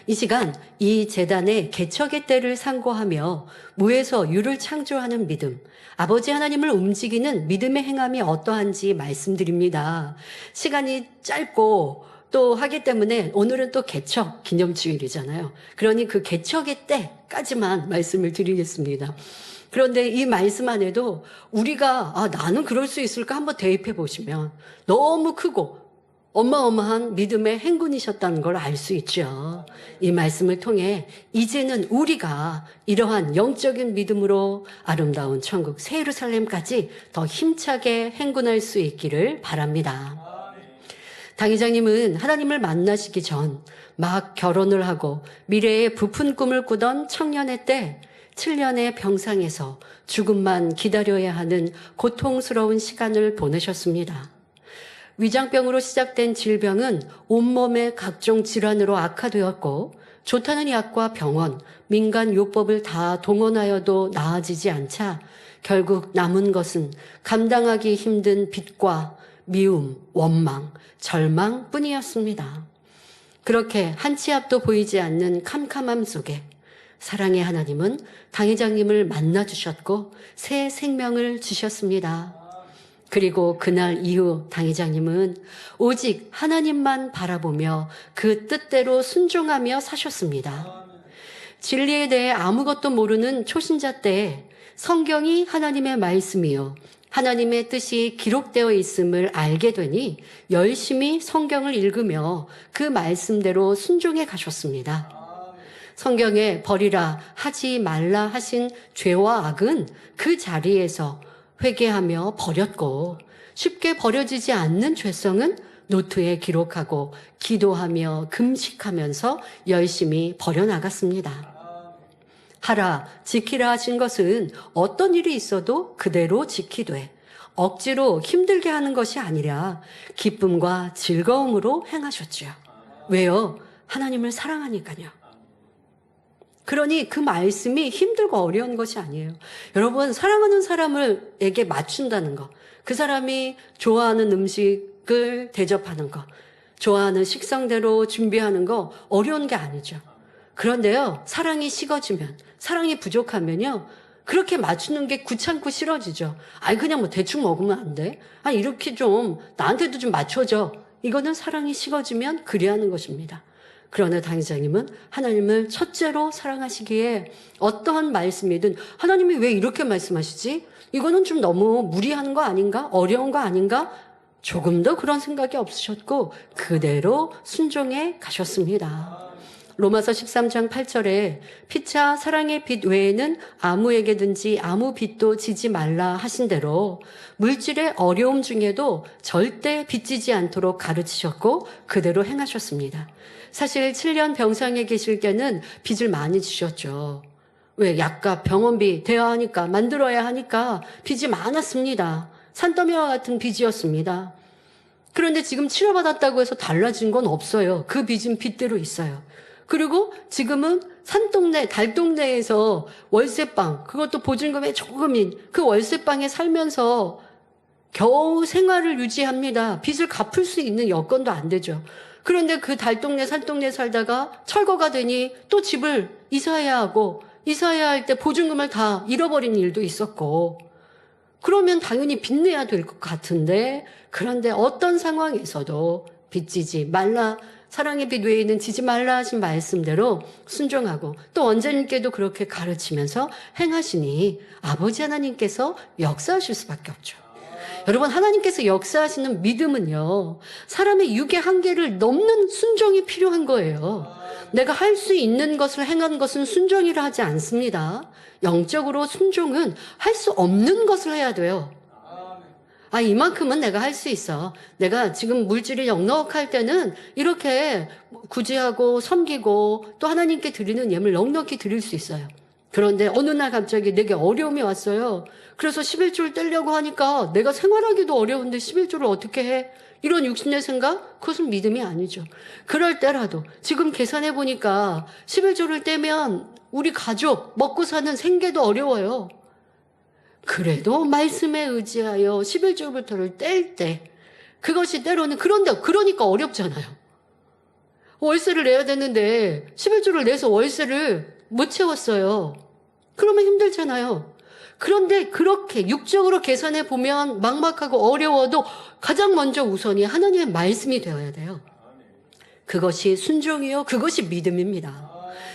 이 시간 이 재단의 개척의 때를 상고하며 무에서 유를 창조하는 믿음, 아버지 하나님을 움직이는 믿음의 행함이 어떠한지 말씀드립니다. 시간이 짧고 또 하기 때문에 오늘은 또 개척 기념주일이잖아요. 그러니 그 개척의 때까지만 말씀을 드리겠습니다. 그런데 이 말씀 안에도 우리가 나는 그럴 수 있을까 한번 대입해 보시면 너무 크고 어마어마한 믿음의 행군이셨다는 걸 알 수 있죠. 이 말씀을 통해 이제는 우리가 이러한 영적인 믿음으로 아름다운 천국 새 예루살렘까지 더 힘차게 행군할 수 있기를 바랍니다. 당회장님은 하나님을 만나시기 전 막 결혼을 하고 미래의 부푼 꿈을 꾸던 청년의 때 7년의 병상에서 죽음만 기다려야 하는 고통스러운 시간을 보내셨습니다. 위장병으로 시작된 질병은 온몸의 각종 질환으로 악화되었고 좋다는 약과 병원, 민간 요법을 다 동원하여도 나아지지 않자 결국 남은 것은 감당하기 힘든 빚과 미움, 원망, 절망뿐이었습니다. 그렇게 한 치 앞도 보이지 않는 캄캄함 속에 사랑의 하나님은 당회장님을 만나주셨고 새 생명을 주셨습니다. 그리고 그날 이후 당회장님은 오직 하나님만 바라보며 그 뜻대로 순종하며 사셨습니다. 진리에 대해 아무것도 모르는 초신자 때 성경이 하나님의 말씀이요 하나님의 뜻이 기록되어 있음을 알게 되니 열심히 성경을 읽으며 그 말씀대로 순종해 가셨습니다. 성경에 버리라 하지 말라 하신 죄와 악은 그 자리에서 회개하며 버렸고 쉽게 버려지지 않는 죄성은 노트에 기록하고 기도하며 금식하면서 열심히 버려나갔습니다. 하라, 지키라 하신 것은 어떤 일이 있어도 그대로 지키되 억지로 힘들게 하는 것이 아니라 기쁨과 즐거움으로 행하셨지요. 왜요? 하나님을 사랑하니까요. 그러니 그 말씀이 힘들고 어려운 것이 아니에요. 여러분, 사랑하는 사람에게 맞춘다는 거, 그 사람이 좋아하는 음식을 대접하는 거, 좋아하는 식성대로 준비하는 거 어려운 게 아니죠. 그런데요, 사랑이 식어지면, 사랑이 부족하면요, 그렇게 맞추는 게 귀찮고 싫어지죠. 아니, 그냥 뭐 대충 먹으면 안 돼? 아니, 이렇게 좀 나한테도 좀 맞춰줘. 이거는 사랑이 식어지면 그리하는 것입니다. 그러나 당회장님은 하나님을 첫째로 사랑하시기에 어떠한 말씀이든 하나님이 왜 이렇게 말씀하시지? 이거는 좀 너무 무리하는 거 아닌가? 어려운 거 아닌가? 조금도 그런 생각이 없으셨고 그대로 순종해 가셨습니다. 로마서 13장 8절에 피차 사랑의 빚 외에는 아무에게든지 아무 빚도 지지 말라 하신 대로 물질의 어려움 중에도 절대 빚지지 않도록 가르치셨고 그대로 행하셨습니다. 사실 7년 병상에 계실 때는 빚을 많이 지셨죠. 왜? 약값, 병원비 대여하니까 만들어야 하니까 빚이 많았습니다. 산더미와 같은 빚이었습니다. 그런데 지금 치료받았다고 해서 달라진 건 없어요. 그 빚은 빚대로 있어요. 그리고 지금은 산동네, 달동네에서 월세방, 그것도 보증금의 조금인 그 월세방에 살면서 겨우 생활을 유지합니다. 빚을 갚을 수 있는 여건도 안 되죠. 그런데 그 달동네, 산동네 살다가 철거가 되니 또 집을 이사해야 하고 이사해야 할 때 보증금을 다 잃어버린 일도 있었고 그러면 당연히 빚내야 될 것 같은데 그런데 어떤 상황에서도 빚지지 말라 사랑의 빚 외에는 지지 말라 하신 말씀대로 순종하고 또 원장님께도 그렇게 가르치면서 행하시니 아버지 하나님께서 역사하실 수밖에 없죠. 여러분 하나님께서 역사하시는 믿음은요 사람의 육의 한계를 넘는 순종이 필요한 거예요. 내가 할 수 있는 것을 행한 것은 순종이라 하지 않습니다. 영적으로 순종은 할 수 없는 것을 해야 돼요. 아, 이만큼은 내가 할 수 있어. 내가 지금 물질이 넉넉할 때는 이렇게 구제하고 섬기고 또 하나님께 드리는 예물 넉넉히 드릴 수 있어요. 그런데 어느 날 갑자기 내게 어려움이 왔어요. 그래서 11조를 떼려고 하니까 내가 생활하기도 어려운데 11조를 어떻게 해? 이런 육신의 생각? 그것은 믿음이 아니죠. 그럴 때라도 지금 계산해 보니까 11조를 떼면 우리 가족 먹고 사는 생계도 어려워요. 그래도 말씀에 의지하여 11조부터를 뗄 때 그것이 때로는 그러니까 어렵잖아요. 월세를 내야 되는데 11조를 내서 월세를 못 채웠어요. 그러면 힘들잖아요. 그런데 그렇게 육적으로 계산해 보면 막막하고 어려워도 가장 먼저 우선이 하나님의 말씀이 되어야 돼요. 그것이 순종이요. 그것이 믿음입니다.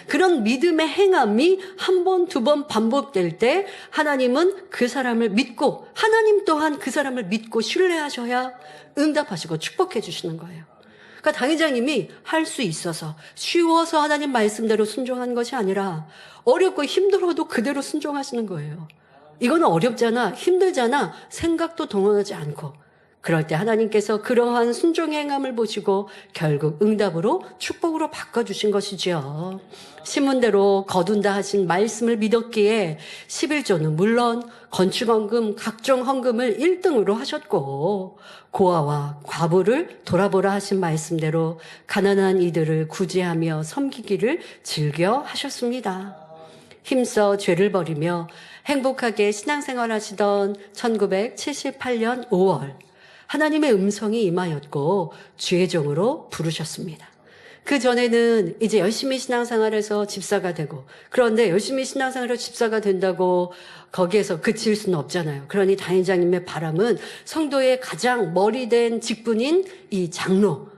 그런 믿음의 행함이 한 번, 두 번 반복될 때 하나님은 그 사람을 믿고 하나님 또한 그 사람을 믿고 신뢰하셔야 응답하시고 축복해 주시는 거예요. 그러니까 당회장님이 할 수 있어서 쉬워서 하나님 말씀대로 순종한 것이 아니라 어렵고 힘들어도 그대로 순종하시는 거예요. 이거는 어렵잖아, 힘들잖아 생각도 동원하지 않고 그럴 때 하나님께서 그러한 순종의 행함을 보시고 결국 응답으로 축복으로 바꿔주신 것이지요. 신문대로 거둔다 하신 말씀을 믿었기에 11조는 물론 건축헌금, 각종 헌금을 1등으로 하셨고 고아와 과부를 돌아보라 하신 말씀대로 가난한 이들을 구제하며 섬기기를 즐겨 하셨습니다. 힘써 죄를 버리며 행복하게 신앙생활 하시던 1978년 5월 하나님의 음성이 임하였고 주의 종으로 부르셨습니다. 그 전에는 이제 열심히 신앙생활해서 집사가 되고 그런데 열심히 신앙생활해서 집사가 된다고 거기에서 그칠 수는 없잖아요. 그러니 당회장님의 바람은 성도의 가장 머리된 직분인 이 장로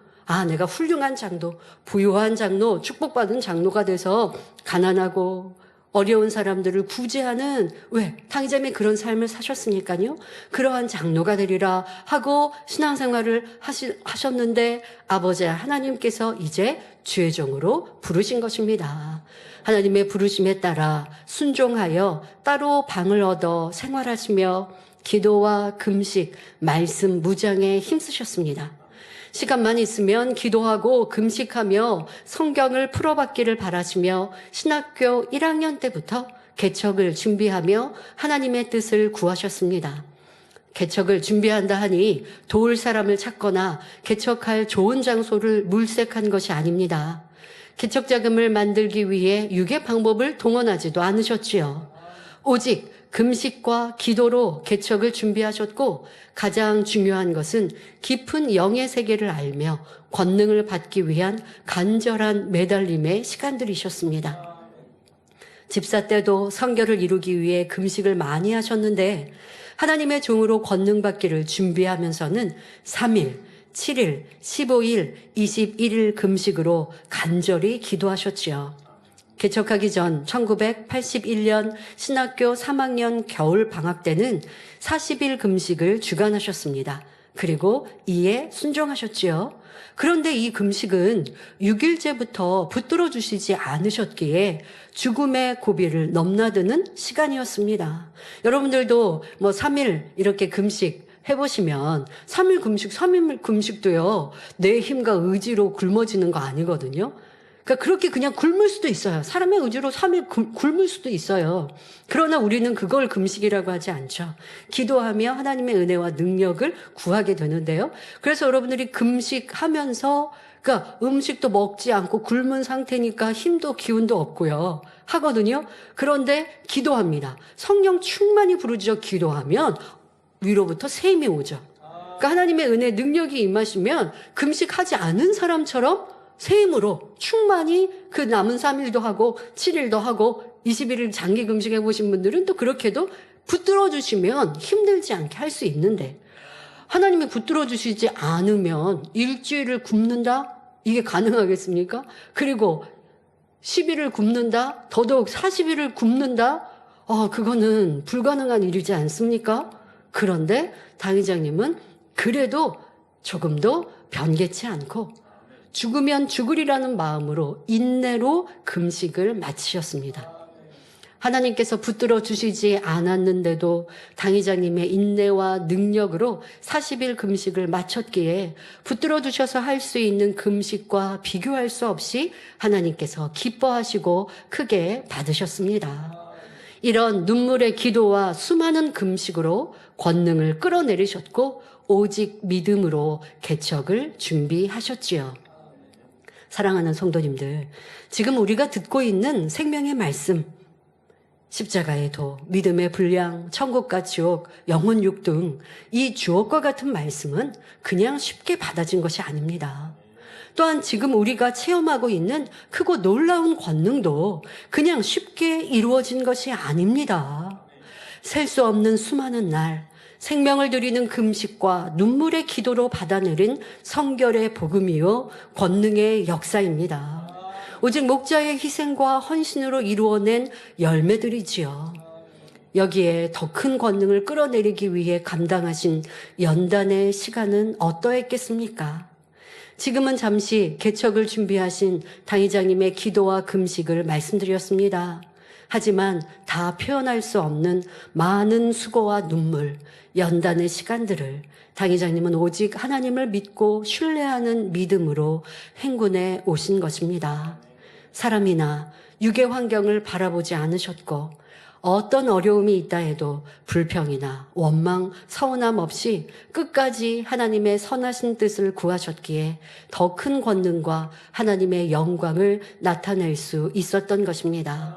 내가 훌륭한 장로, 부유한 장로, 축복받은 장로가 돼서 가난하고 어려운 사람들을 구제하는 당회장님이 그런 삶을 사셨으니까요. 그러한 장로가 되리라 하고 신앙생활을 하셨는데 아버지 하나님께서 이제 주의 종으로 부르신 것입니다. 하나님의 부르심에 따라 순종하여 따로 방을 얻어 생활하시며 기도와 금식, 말씀 무장에 힘쓰셨습니다. 시간만 있으면 기도하고 금식하며 성경을 풀어받기를 바라시며 신학교 1학년 때부터 개척을 준비하며 하나님의 뜻을 구하셨습니다. 개척을 준비한다 하니 도울 사람을 찾거나 개척할 좋은 장소를 물색한 것이 아닙니다. 개척 자금을 만들기 위해 유괴 방법을 동원하지도 않으셨지요. 오직 금식과 기도로 개척을 준비하셨고 가장 중요한 것은 깊은 영의 세계를 알며 권능을 받기 위한 간절한 매달림의 시간들이셨습니다. 집사 때도 성결을 이루기 위해 금식을 많이 하셨는데 하나님의 종으로 권능 받기를 준비하면서는 3일, 7일, 15일, 21일 금식으로 간절히 기도하셨지요. 개척하기 전 1981년 신학교 3학년 겨울 방학 때는 40일 금식을 주관하셨습니다. 그리고 이에 순종하셨지요. 그런데 이 금식은 6일째부터 붙들어 주시지 않으셨기에 죽음의 고비를 넘나드는 시간이었습니다. 여러분들도 3일 이렇게 금식 해보시면 3일 금식도요, 내 힘과 의지로 굶어지는 거 아니거든요. 그러니까 그렇게 그냥 굶을 수도 있어요. 사람의 의지로 3일 굶을 수도 있어요. 그러나 우리는 그걸 금식이라고 하지 않죠. 기도하며 하나님의 은혜와 능력을 구하게 되는데요. 그래서 여러분들이 금식하면서 그러니까 음식도 먹지 않고 굶은 상태니까 힘도 기운도 없고요. 하거든요. 그런데 기도합니다. 성령 충만히 부르짖어 기도하면 위로부터 샘이 오죠. 그러니까 하나님의 은혜 능력이 임하시면 금식하지 않은 사람처럼 샘으로 충만히 그 남은 3일도 하고 7일도 하고 21일 장기 금식해 보신 분들은 또 그렇게도 붙들어 주시면 힘들지 않게 할 수 있는데 하나님이 붙들어 주시지 않으면 일주일을 굶는다? 이게 가능하겠습니까? 그리고 10일을 굶는다? 더더욱 40일을 굶는다? 그거는 불가능한 일이지 않습니까? 그런데 당회장님은 그래도 조금도 변개치 않고 죽으면 죽으리라는 마음으로 인내로 금식을 마치셨습니다. 하나님께서 붙들어 주시지 않았는데도 당회장님의 인내와 능력으로 40일 금식을 마쳤기에 붙들어 주셔서 할 수 있는 금식과 비교할 수 없이 하나님께서 기뻐하시고 크게 받으셨습니다. 이런 눈물의 기도와 수많은 금식으로 권능을 끌어내리셨고 오직 믿음으로 개척을 준비하셨지요. 사랑하는 성도님들, 지금 우리가 듣고 있는 생명의 말씀, 십자가의 도, 믿음의 분량, 천국과 지옥, 영혼 육 등 이 주옥과 같은 말씀은 그냥 쉽게 받아진 것이 아닙니다. 또한 지금 우리가 체험하고 있는 크고 놀라운 권능도 그냥 쉽게 이루어진 것이 아닙니다. 셀 수 없는 수많은 날, 생명을 드리는 금식과 눈물의 기도로 받아내린 성결의 복음이요 권능의 역사입니다. 오직 목자의 희생과 헌신으로 이루어낸 열매들이지요. 여기에 더 큰 권능을 끌어내리기 위해 감당하신 연단의 시간은 어떠했겠습니까? 지금은 잠시 개척을 준비하신 당회장님의 기도와 금식을 말씀드렸습니다. 하지만 다 표현할 수 없는 많은 수고와 눈물, 연단의 시간들을 당회장님은 오직 하나님을 믿고 신뢰하는 믿음으로 행군해 오신 것입니다. 사람이나 유괴 환경을 바라보지 않으셨고 어떤 어려움이 있다 해도 불평이나 원망, 서운함 없이 끝까지 하나님의 선하신 뜻을 구하셨기에 더 큰 권능과 하나님의 영광을 나타낼 수 있었던 것입니다.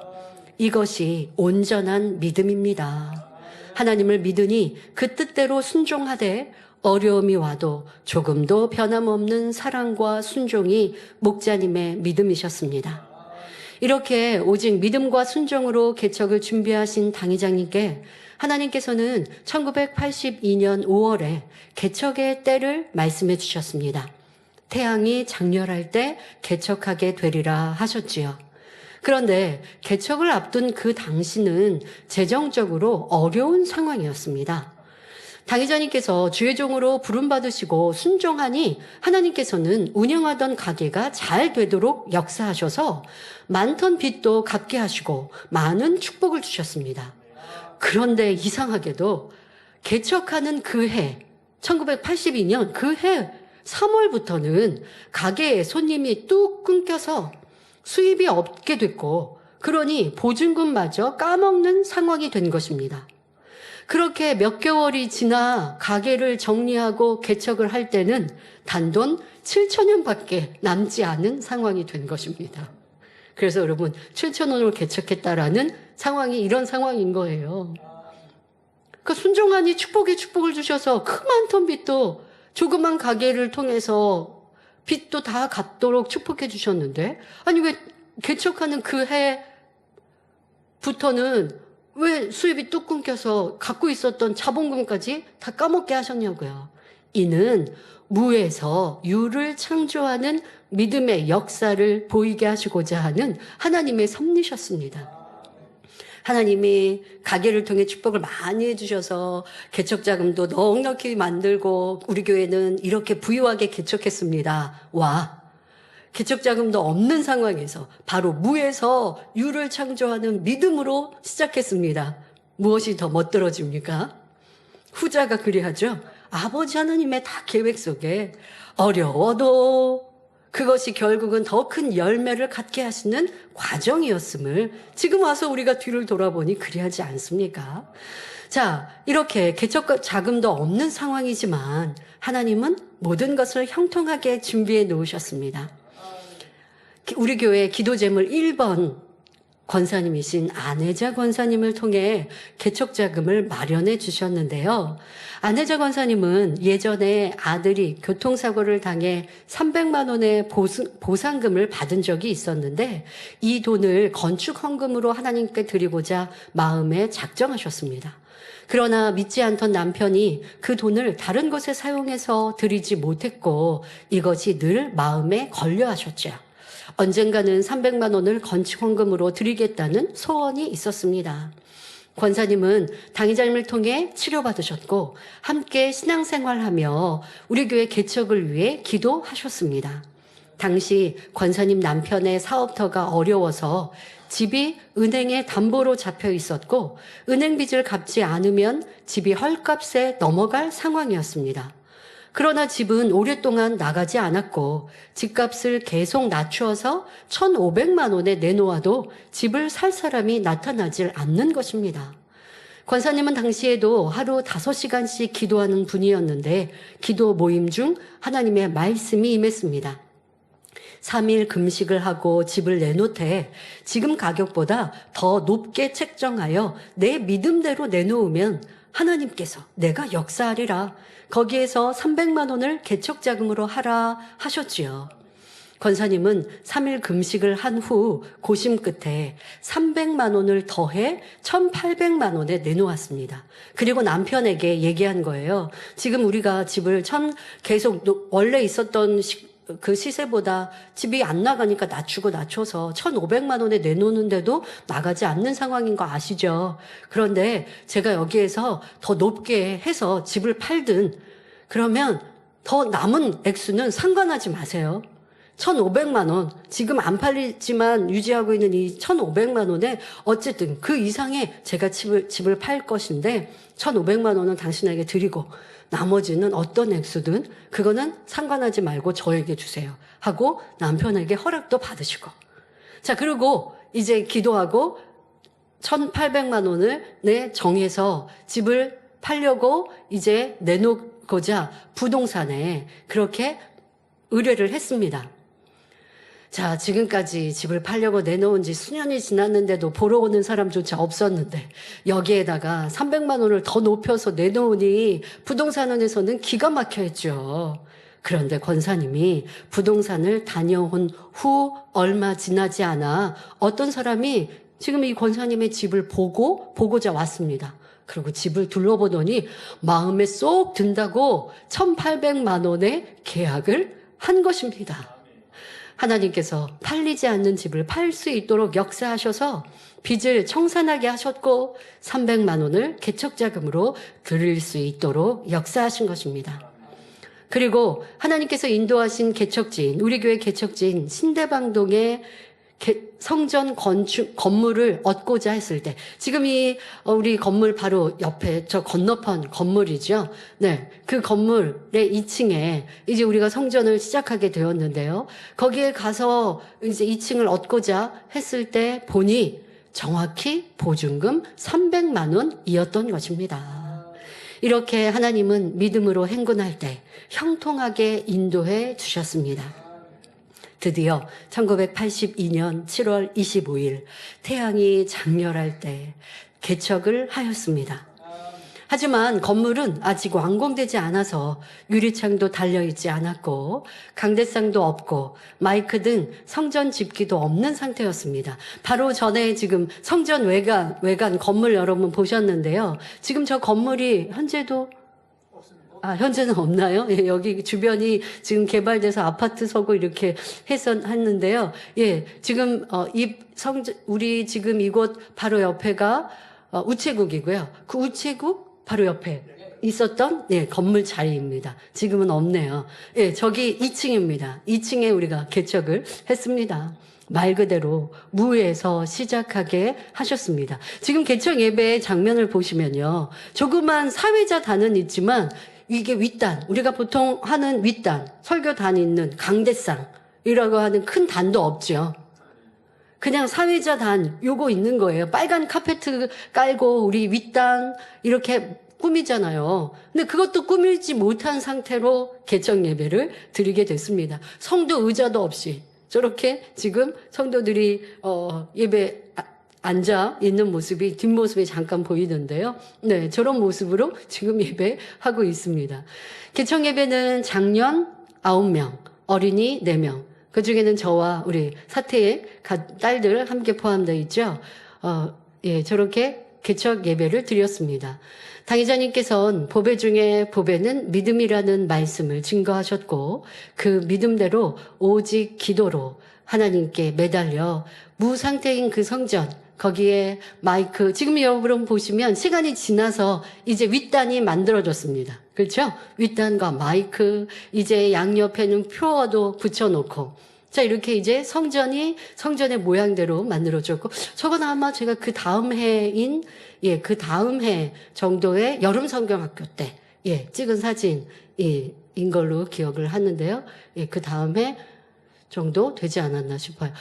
이것이 온전한 믿음입니다. 하나님을 믿으니 그 뜻대로 순종하되 어려움이 와도 조금도 변함없는 사랑과 순종이 목자님의 믿음이셨습니다. 이렇게 오직 믿음과 순종으로 개척을 준비하신 당회장님께 하나님께서는 1982년 5월에 개척의 때를 말씀해 주셨습니다. 태양이 장렬할 때 개척하게 되리라 하셨지요. 그런데 개척을 앞둔 그 당시는 재정적으로 어려운 상황이었습니다. 당회장님께서 주의 종으로 부름받으시고 순종하니 하나님께서는 운영하던 가게가 잘 되도록 역사하셔서 많던 빚도 갚게 하시고 많은 축복을 주셨습니다. 그런데 이상하게도 개척하는 그 해, 1982년 그 해 3월부터는 가게에 손님이 뚝 끊겨서 수입이 없게 됐고, 그러니 보증금마저 까먹는 상황이 된 것입니다. 그렇게 몇 개월이 지나 가게를 정리하고 개척을 할 때는 단돈 7,000원밖에 남지 않은 상황이 된 것입니다. 그래서 여러분 7,000원으로 개척했다라는 상황이 이런 상황인 거예요. 그러니까 순종하니 축복에 축복을 주셔서 그 많던 빚도 조그만 가게를 통해서 빚도 다 갚도록 축복해 주셨는데, 아니 왜 개척하는 그 해부터는 왜 수입이 뚝 끊겨서 갖고 있었던 자본금까지 다 까먹게 하셨냐고요. 이는 무에서 유를 창조하는 믿음의 역사를 보이게 하시고자 하는 하나님의 섭리셨습니다. 하나님이 가게를 통해 축복을 많이 해주셔서 개척 자금도 넉넉히 만들고 우리 교회는 이렇게 부유하게 개척했습니다. 와, 개척 자금도 없는 상황에서 바로 무에서 유를 창조하는 믿음으로 시작했습니다. 무엇이 더 멋들어집니까? 후자가 그리하죠. 아버지 하나님의 다 계획 속에 어려워도 그것이 결국은 더 큰 열매를 갖게 하시는 과정이었음을 지금 와서 우리가 뒤를 돌아보니 그리하지 않습니까? 자, 이렇게 개척 자금도 없는 상황이지만 하나님은 모든 것을 형통하게 준비해 놓으셨습니다. 우리 교회 기도제물 1번 권사님이신 안혜자 권사님을 통해 개척 자금을 마련해 주셨는데요. 안혜자 권사님은 예전에 아들이 교통사고를 당해 300만 원의 보상금을 받은 적이 있었는데 이 돈을 건축 헌금으로 하나님께 드리고자 마음에 작정하셨습니다. 그러나 믿지 않던 남편이 그 돈을 다른 곳에 사용해서 드리지 못했고 이것이 늘 마음에 걸려 하셨죠. 언젠가는 300만 원을 건축헌금으로 드리겠다는 소원이 있었습니다. 권사님은 당의자님을 통해 치료받으셨고 함께 신앙생활하며 우리 교회 개척을 위해 기도하셨습니다. 당시 권사님 남편의 사업터가 어려워서 집이 은행에 담보로 잡혀 있었고 은행 빚을 갚지 않으면 집이 헐값에 넘어갈 상황이었습니다. 그러나 집은 오랫동안 나가지 않았고 집값을 계속 낮추어서 1,500만 원에 내놓아도 집을 살 사람이 나타나질 않는 것입니다. 권사님은 당시에도 하루 5시간씩 기도하는 분이었는데 기도 모임 중 하나님의 말씀이 임했습니다. 3일 금식을 하고 집을 내놓되 지금 가격보다 더 높게 책정하여 내 믿음대로 내놓으면 하나님께서 내가 역사하리라. 거기에서 300만 원을 개척자금으로 하라 하셨지요. 권사님은 3일 금식을 한 후 고심 끝에 300만 원을 더해 1,800만 원에 내놓았습니다. 그리고 남편에게 얘기한 거예요. 지금 우리가 집을 계속 원래 있었던 그 시세보다 집이 안 나가니까 낮춰서 1,500만 원에 내놓는데도 나가지 않는 상황인 거 아시죠? 그런데 제가 여기에서 더 높게 해서 집을 팔든 그러면 더 남은 액수는 상관하지 마세요. 1,500만 원, 지금 안 팔리지만 유지하고 있는 이 1,500만 원에 어쨌든 그 이상의 제가 집을 팔 것인데 1,500만 원은 당신에게 드리고 나머지는 어떤 액수든 그거는 상관하지 말고 저에게 주세요 하고 남편에게 허락도 받으시고, 자, 그리고 이제 기도하고 1,800만 원을 정해서 집을 팔려고 이제 내놓고자 부동산에 그렇게 의뢰를 했습니다. 자, 지금까지 집을 팔려고 내놓은 지 수년이 지났는데도 보러 오는 사람조차 없었는데 여기에다가 300만 원을 더 높여서 내놓으니 부동산원에서는 기가 막혀 했죠. 그런데 권사님이 부동산을 다녀온 후 얼마 지나지 않아 어떤 사람이 지금 이 권사님의 집을 보고자 왔습니다. 그리고 집을 둘러보더니 마음에 쏙 든다고 1,800만 원의 계약을 한 것입니다. 하나님께서 팔리지 않는 집을 팔 수 있도록 역사하셔서 빚을 청산하게 하셨고 300만 원을 개척자금으로 드릴 수 있도록 역사하신 것입니다. 그리고 하나님께서 인도하신 개척지인, 우리 교회 개척지인 신대방동에 성전 건축 건물을 얻고자 했을 때, 지금 우리 건물 바로 옆에 저 건너편 건물이죠. 네, 그 건물의 2층에 이제 우리가 성전을 시작하게 되었는데요. 거기에 가서 이제 2층을 얻고자 했을 때 보니 정확히 보증금 300만 원이었던 것입니다. 이렇게 하나님은 믿음으로 행군할 때 형통하게 인도해 주셨습니다. 드디어 1982년 7월 25일 태양이 장렬할 때 개척을 하였습니다. 하지만 건물은 아직 완공되지 않아서 유리창도 달려있지 않았고 강대상도 없고 마이크 등 성전 집기도 없는 상태였습니다. 바로 전에 지금 성전 외관 건물 여러분 보셨는데요. 지금 저 건물이 현재는 없나요? 예, 여기 주변이 지금 개발돼서 아파트 서고 이렇게 했는데요. 예, 지금, 우리 지금 이곳 바로 옆에가, 우체국이고요. 그 우체국 바로 옆에 있었던, 예, 건물 자리입니다. 지금은 없네요. 예, 저기 2층입니다. 2층에 우리가 개척을 했습니다. 말 그대로 무에서 시작하게 하셨습니다. 지금 개척 예배의 장면을 보시면요. 조그만 사회자단은 있지만 이게 윗단, 우리가 보통 하는 윗단, 설교단 있는 강대상이라고 하는 큰 단도 없죠. 그냥 사회자단 요거 있는 거예요. 빨간 카페트 깔고 우리 윗단 이렇게 꾸미잖아요. 근데 그것도 꾸미지 못한 상태로 개척 예배를 드리게 됐습니다. 성도 의자도 없이 저렇게 지금 성도들이 예배 앉아 있는 모습이 뒷모습이 잠깐 보이는데요. 네, 저런 모습으로 지금 예배하고 있습니다. 개척 예배는 장년 9명, 어린이 4명, 그 중에는 저와 우리 사태의 딸들 함께 포함되어 있죠. 예, 저렇게 개척 예배를 드렸습니다. 당회자님께서는 보배 중에 보배는 믿음이라는 말씀을 증거하셨고 그 믿음대로 오직 기도로 하나님께 매달려 무상태인 그 성전, 거기에 마이크, 지금 여러분 보시면 시간이 지나서 이제 윗단이 만들어졌습니다. 그렇죠? 윗단과 마이크, 이제 양옆에는 표어도 붙여놓고, 자, 이렇게 이제 성전의 모양대로 만들어졌고, 저건 아마 제가 그 다음 해인, 예, 그 다음 해 정도의 여름 성경학교 때, 예, 찍은 사진인 걸로 기억을 하는데요. 예, 그 다음 해 정도 되지 않았나 싶어요.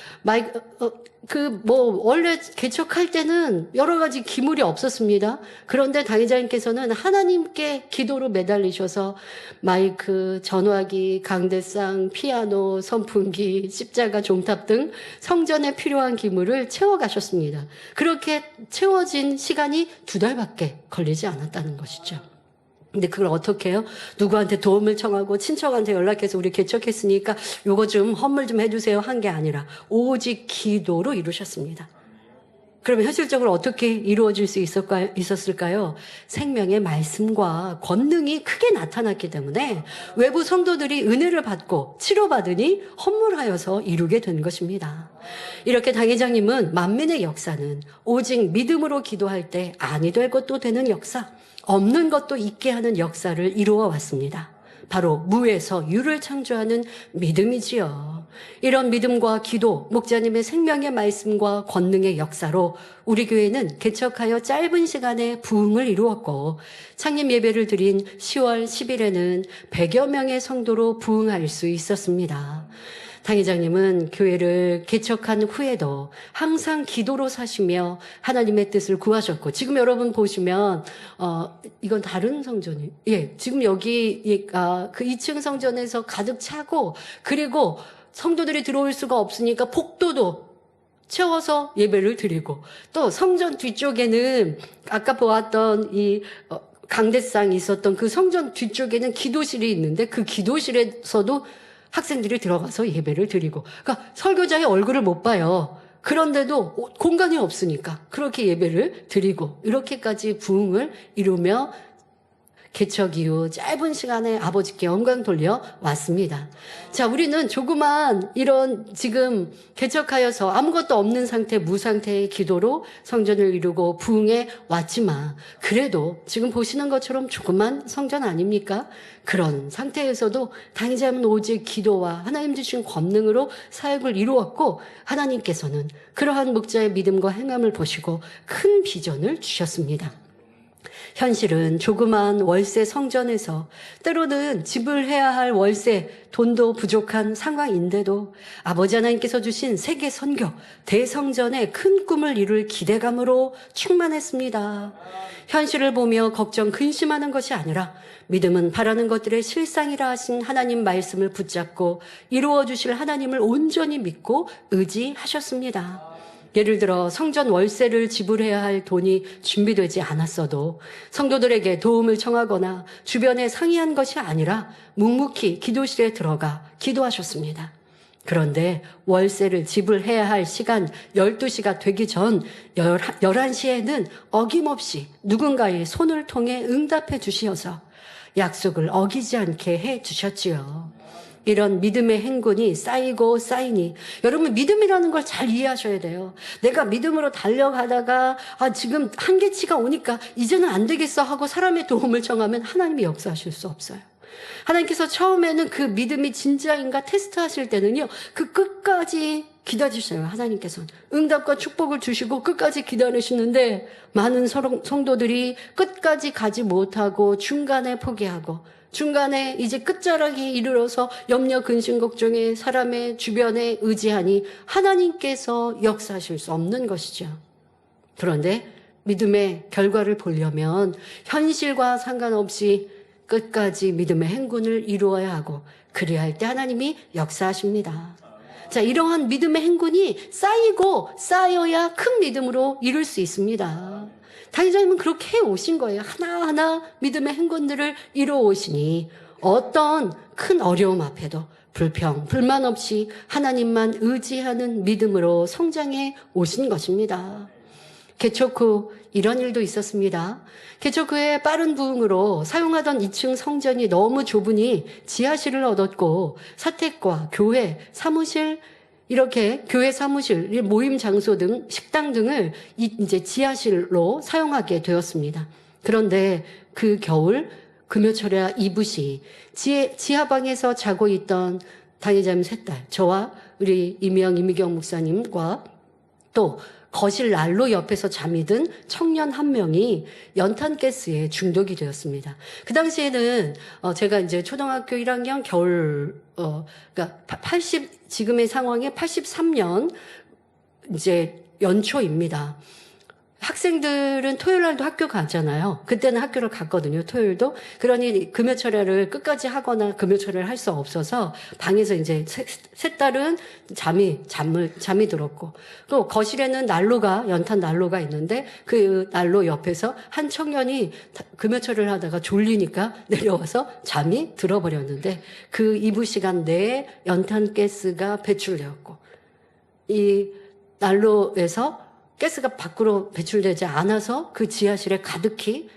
원래 개척할 때는 여러 가지 기물이 없었습니다. 그런데 당회자님께서는 하나님께 기도로 매달리셔서 마이크, 전화기, 강대상, 피아노, 선풍기, 십자가, 종탑 등 성전에 필요한 기물을 채워가셨습니다. 그렇게 채워진 시간이 2달밖에 걸리지 않았다는 것이죠. 근데 그걸 어떻게 해요? 누구한테 도움을 청하고 친척한테 연락해서 우리 개척했으니까 요거 좀 헌물 좀 해주세요 한 게 아니라 오직 기도로 이루셨습니다. 그러면 현실적으로 어떻게 이루어질 수 있었을까요? 생명의 말씀과 권능이 크게 나타났기 때문에 외부 성도들이 은혜를 받고 치료받으니 헌물하여서 이루게 된 것입니다. 이렇게 당회장님은 만민의 역사는 오직 믿음으로 기도할 때 아니 될 것도 되는 역사, 없는 것도 있게 하는 역사를 이루어 왔습니다. 바로 무에서 유를 창조하는 믿음이지요. 이런 믿음과 기도, 목자님의 생명의 말씀과 권능의 역사로 우리 교회는 개척하여 짧은 시간에 부흥을 이루었고 창립 예배를 드린 10월 10일에는 100여 명의 성도로 부흥할 수 있었습니다. 당회장님은 교회를 개척한 후에도 항상 기도로 사시며 하나님의 뜻을 구하셨고 지금 여러분 보시면 이건 다른 성전이에요. 예, 지금 여기 그 2층 성전에서 가득 차고 그리고 성도들이 들어올 수가 없으니까 복도도 채워서 예배를 드리고 또 성전 뒤쪽에는 아까 보았던 이 강대상이 있었던 그 성전 뒤쪽에는 기도실이 있는데 그 기도실에서도 학생들이 들어가서 예배를 드리고 그러니까 설교자의 얼굴을 못 봐요. 그런데도 공간이 없으니까 그렇게 예배를 드리고 이렇게까지 부흥을 이루며 개척 이후 짧은 시간에 아버지께 영광 돌려 왔습니다. 자, 우리는 조그만 이런 지금 개척하여서 아무것도 없는 상태, 무상태의 기도로 성전을 이루고 부흥해 왔지만 그래도 지금 보시는 것처럼 조그만 성전 아닙니까? 그런 상태에서도 당장은 오직 기도와 하나님 주신 권능으로 사역을 이루었고 하나님께서는 그러한 목자의 믿음과 행함을 보시고 큰 비전을 주셨습니다. 현실은 조그만 월세 성전에서 때로는 지불해야 할 월세, 돈도 부족한 상황인데도 아버지 하나님께서 주신 세계 선교, 대성전의 큰 꿈을 이룰 기대감으로 충만했습니다. 현실을 보며 걱정, 근심하는 것이 아니라 믿음은 바라는 것들의 실상이라 하신 하나님 말씀을 붙잡고 이루어 주실 하나님을 온전히 믿고 의지하셨습니다. 예를 들어 성전 월세를 지불해야 할 돈이 준비되지 않았어도 성도들에게 도움을 청하거나 주변에 상의한 것이 아니라 묵묵히 기도실에 들어가 기도하셨습니다. 그런데 월세를 지불해야 할 시간 12시가 되기 전 11시에는 어김없이 누군가의 손을 통해 응답해 주시어서 약속을 어기지 않게 해 주셨지요. 이런 믿음의 행군이 쌓이고 쌓이니 여러분 믿음이라는 걸 잘 이해하셔야 돼요. 내가 믿음으로 달려가다가 지금 한계치가 오니까 이제는 안 되겠어 하고 사람의 도움을 청하면 하나님이 역사하실 수 없어요. 하나님께서 처음에는 그 믿음이 진짜인가 테스트하실 때는요. 그 끝까지 기다리셔요. 하나님께서는 응답과 축복을 주시고 끝까지 기다리시는데 많은 성도들이 끝까지 가지 못하고 중간에 포기하고 중간에 이제 끝자락이 이르러서 염려, 근심, 걱정에 사람의 주변에 의지하니 하나님께서 역사하실 수 없는 것이죠. 그런데 믿음의 결과를 보려면 현실과 상관없이 끝까지 믿음의 행군을 이루어야 하고 그래야 할 때 하나님이 역사하십니다. 자, 이러한 믿음의 행군이 쌓이고 쌓여야 큰 믿음으로 이룰 수 있습니다. 당회장님은 그렇게 해 오신 거예요. 하나하나 믿음의 행군들을 이루어 오시니 어떤 큰 어려움 앞에도 불평, 불만 없이 하나님만 의지하는 믿음으로 성장해 오신 것입니다. 개척 후 이런 일도 있었습니다. 개척 후에 빠른 부흥으로 사용하던 2층 성전이 너무 좁으니 지하실을 얻었고 사택과 교회, 사무실, 이렇게 교회 사무실, 모임 장소 등 식당 등을 이제 지하실로 사용하게 되었습니다. 그런데 그 겨울 금요철야 이붓이 지하방에서 자고 있던 당회자님 셋딸, 저와 우리 이미경 목사님과 또 거실 난로 옆에서 잠이 든 청년 한 명이 연탄가스에 중독이 되었습니다. 그 당시에는 제가 이제 초등학교 1학년 겨울 그러니까 지금의 상황에 83년 이제 연초입니다. 학생들은 토요일 날도 학교 가잖아요. 그때는 학교를 갔거든요. 토요일도. 그러니 금요철야를 끝까지 하거나 금요철야를 할 수 없어서 방에서 이제 셋 딸은 잠이 들었고 또 거실에는 연탄 난로가 있는데 그 난로 옆에서 한 청년이 금요철야를 하다가 졸리니까 내려와서 잠이 들어버렸는데 그 이부 시간 내에 연탄 가스가 배출되었고 이 난로에서 가스가 밖으로 배출되지 않아서 그 지하실에 가득히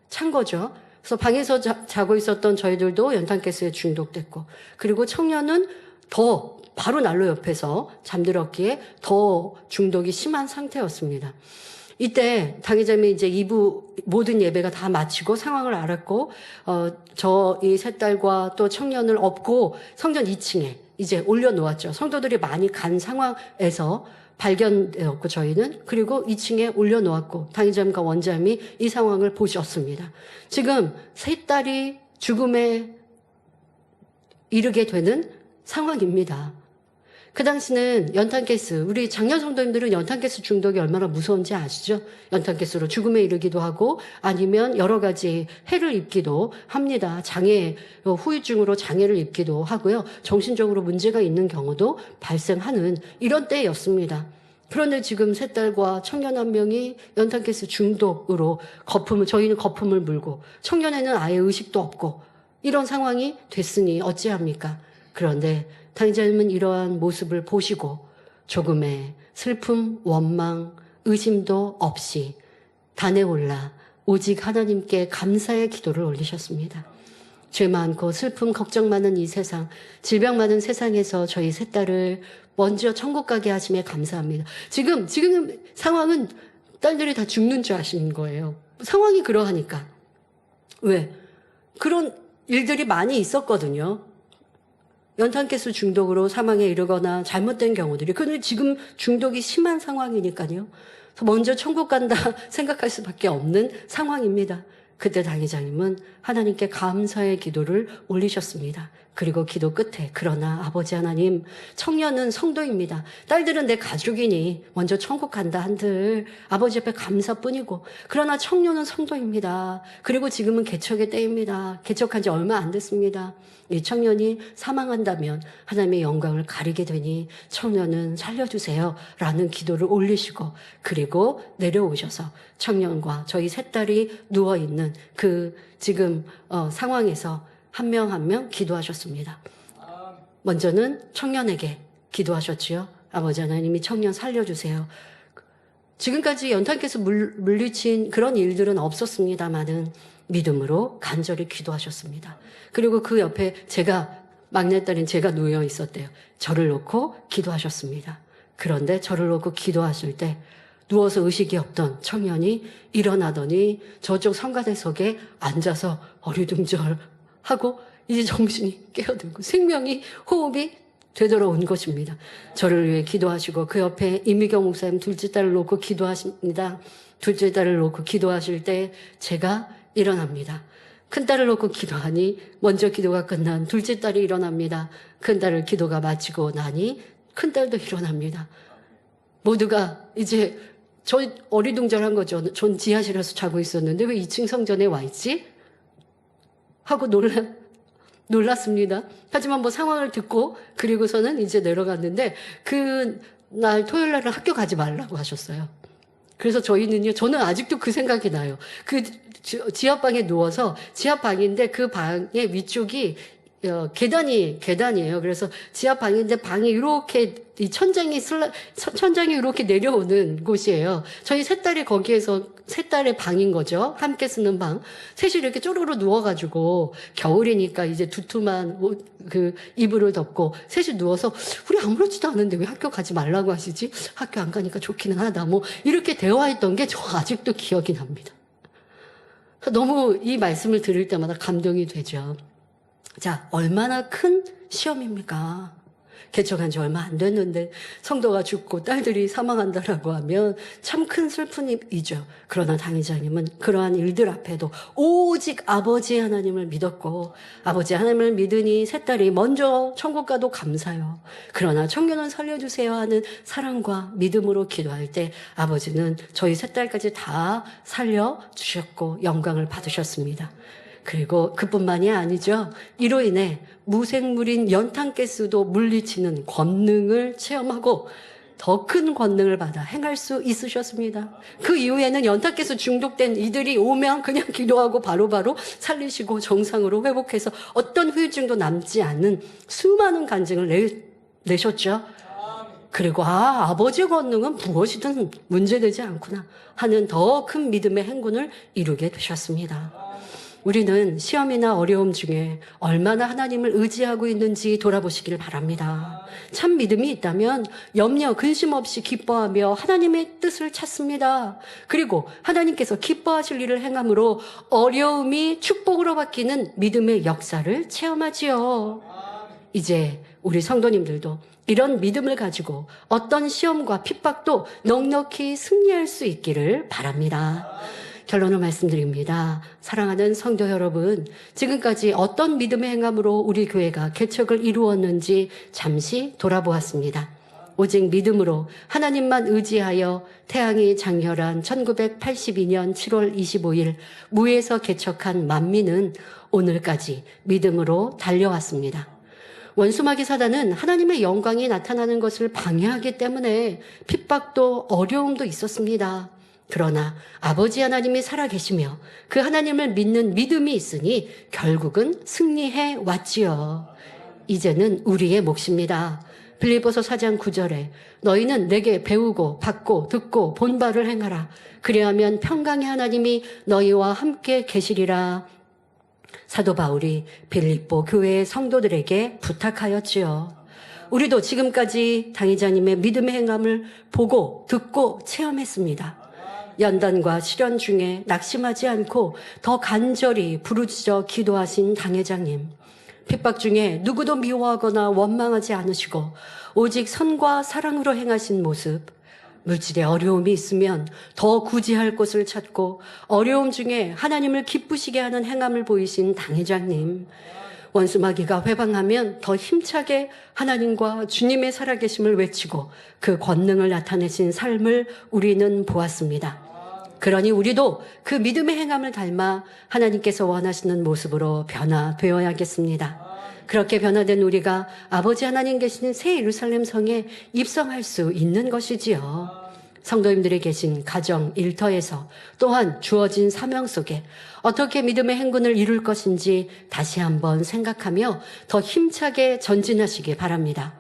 찬 거죠. 그래서 방에서 자고 있었던 저희들도 연탄가스에 중독됐고 그리고 청년은 더 바로 난로 옆에서 잠들었기에 더 중독이 심한 상태였습니다. 이때 당회장님이 이제 2부 모든 예배가 다 마치고 상황을 알았고 이 세 딸과 또 청년을 업고 성전 2층에 이제 올려놓았죠. 성도들이 많이 간 상황에서 발견되었고 저희는 그리고 2층에 올려놓았고 당회장님과 원장님이 이 상황을 보셨습니다. 지금 세 딸이 죽음에 이르게 되는 상황입니다. 그 당시는 연탄가스, 우리 장년 성도님들은 연탄가스 중독이 얼마나 무서운지 아시죠? 연탄가스로 죽음에 이르기도 하고 아니면 여러 가지 해를 입기도 합니다. 후유증으로 장애를 입기도 하고요. 정신적으로 문제가 있는 경우도 발생하는 이런 때였습니다. 그런데 지금 세 딸과 청년 한 명이 연탄가스 중독으로 저희는 거품을 물고 청년에는 아예 의식도 없고 이런 상황이 됐으니 어찌합니까? 그런데 당회장님은 이러한 모습을 보시고 조금의 슬픔, 원망, 의심도 없이 단에 올라 오직 하나님께 감사의 기도를 올리셨습니다. 죄 많고 슬픔, 걱정 많은 이 세상, 질병 많은 세상에서 저희 세 딸을 먼저 천국 가게 하심에 감사합니다. 지금 상황은 딸들이 다 죽는 줄 아시는 거예요. 상황이 그러하니까. 왜? 그런 일들이 많이 있었거든요. 연탄가스 중독으로 사망에 이르거나 잘못된 경우들이. 그런데 지금 중독이 심한 상황이니까요. 먼저 천국 간다 생각할 수밖에 없는 상황입니다. 그때 당회장님은 하나님께 감사의 기도를 올리셨습니다. 그리고 기도 끝에 그러나 아버지 하나님, 청년은 성도입니다. 딸들은 내 가족이니 먼저 천국 간다 한들 아버지 앞에 감사뿐이고, 그러나 청년은 성도입니다. 그리고 지금은 개척의 때입니다. 개척한 지 얼마 안 됐습니다. 이 청년이 사망한다면 하나님의 영광을 가리게 되니 청년은 살려주세요 라는 기도를 올리시고, 그리고 내려오셔서 청년과 저희 세 딸이 누워있는 그 지금 상황에서 한 명 한 명 기도하셨습니다. 먼저는 청년에게 기도하셨지요. 아버지 하나님이 청년 살려주세요. 지금까지 연탄가스 물리친 그런 일들은 없었습니다마는 믿음으로 간절히 기도하셨습니다. 그리고 그 옆에 막내딸인 제가 놓여 있었대요. 저를 놓고 기도하셨습니다. 그런데 저를 놓고 기도하실 때 누워서 의식이 없던 청년이 일어나더니 저쪽 성가대석에 앉아서 어리둥절하고 이제 정신이 깨어들고 생명이, 호흡이 되돌아온 것입니다. 저를 위해 기도하시고 그 옆에 이미경 목사님 둘째 딸을 놓고 기도하십니다. 둘째 딸을 놓고 기도하실 때 제가 일어납니다. 큰 딸을 놓고 기도하니 먼저 기도가 끝난 둘째 딸이 일어납니다. 큰 딸을 기도가 마치고 나니 큰 딸도 일어납니다. 모두가 이제 저 어리둥절한 거죠. 전 지하실에서 자고 있었는데 왜 2층 성전에 와 있지? 하고 놀랐습니다. 하지만 뭐 상황을 듣고 그리고서는 이제 내려갔는데 그날 토요일 날은 학교 가지 말라고 하셨어요. 그래서 저는 아직도 그 생각이 나요. 그 지하방에 누워서, 지하방인데 그 방의 위쪽이 계단이에요. 그래서 지하방인데 방이 이렇게 이 천장이 이렇게 내려오는 곳이에요. 저희 세 딸이 거기에서 세 딸의 방인 거죠. 함께 쓰는 방. 셋이 이렇게 쪼르르 누워가지고 겨울이니까 이제 두툼한 그 이불을 덮고 셋이 누워서 우리 아무렇지도 않은데 왜 학교 가지 말라고 하시지? 학교 안 가니까 좋기는 하다. 뭐 이렇게 대화했던 게 저 아직도 기억이 납니다. 너무 이 말씀을 들을 때마다 감동이 되죠. 자, 얼마나 큰 시험입니까? 개척한 지 얼마 안 됐는데 성도가 죽고 딸들이 사망한다라고 하면 참 큰 슬픔이죠. 그러나 당회장님은 그러한 일들 앞에도 오직 아버지 하나님을 믿었고, 아버지 하나님을 믿으니 세 딸이 먼저 천국 가도 감사요. 그러나 청년은 살려주세요 하는 사랑과 믿음으로 기도할 때 아버지는 저희 세 딸까지 다 살려주셨고 영광을 받으셨습니다. 그리고 그뿐만이 아니죠. 이로 인해 무생물인 연탄가스도 물리치는 권능을 체험하고 더 큰 권능을 받아 행할 수 있으셨습니다. 그 이후에는 연탄가스 중독된 이들이 오면 그냥 기도하고 바로바로 살리시고 정상으로 회복해서 어떤 후유증도 남지 않는 수많은 간증을 내셨죠. 그리고 아버지의 권능은 무엇이든 문제되지 않구나 하는 더 큰 믿음의 행군을 이루게 되셨습니다. 우리는 시험이나 어려움 중에 얼마나 하나님을 의지하고 있는지 돌아보시길 바랍니다. 참 믿음이 있다면 염려, 근심 없이 기뻐하며 하나님의 뜻을 찾습니다. 그리고 하나님께서 기뻐하실 일을 행함으로 어려움이 축복으로 바뀌는 믿음의 역사를 체험하지요. 이제 우리 성도님들도 이런 믿음을 가지고 어떤 시험과 핍박도 넉넉히 승리할 수 있기를 바랍니다. 결론을 말씀드립니다. 사랑하는 성도 여러분, 지금까지 어떤 믿음의 행함으로 우리 교회가 개척을 이루었는지 잠시 돌아보았습니다. 오직 믿음으로 하나님만 의지하여 태양이 장렬한 1982년 7월 25일 무에서 개척한 만민은 오늘까지 믿음으로 달려왔습니다. 원수마귀 사단은 하나님의 영광이 나타나는 것을 방해하기 때문에 핍박도 어려움도 있었습니다. 그러나 아버지 하나님이 살아계시며 그 하나님을 믿는 믿음이 있으니 결국은 승리해 왔지요. 이제는 우리의 몫입니다. 빌립보서 4장 9절에 너희는 내게 배우고 받고 듣고 본 바를 행하라. 그리하면 평강의 하나님이 너희와 함께 계시리라. 사도 바울이 빌립보 교회의 성도들에게 부탁하였지요. 우리도 지금까지 당회자님의 믿음의 행함을 보고 듣고 체험했습니다. 연단과 시련 중에 낙심하지 않고 더 간절히 부르짖어 기도하신 당회장님. 핍박 중에 누구도 미워하거나 원망하지 않으시고 오직 선과 사랑으로 행하신 모습. 물질에 어려움이 있으면 더 구제할 곳을 찾고 어려움 중에 하나님을 기쁘시게 하는 행함을 보이신 당회장님. 원수마귀가 회방하면 더 힘차게 하나님과 주님의 살아계심을 외치고 그 권능을 나타내신 삶을 우리는 보았습니다. 그러니 우리도 그 믿음의 행함을 닮아 하나님께서 원하시는 모습으로 변화되어야겠습니다. 그렇게 변화된 우리가 아버지 하나님 계시는 새 예루살렘 성에 입성할 수 있는 것이지요. 성도님들이 계신 가정, 일터에서 또한 주어진 사명 속에 어떻게 믿음의 행군을 이룰 것인지 다시 한번 생각하며 더 힘차게 전진하시기 바랍니다.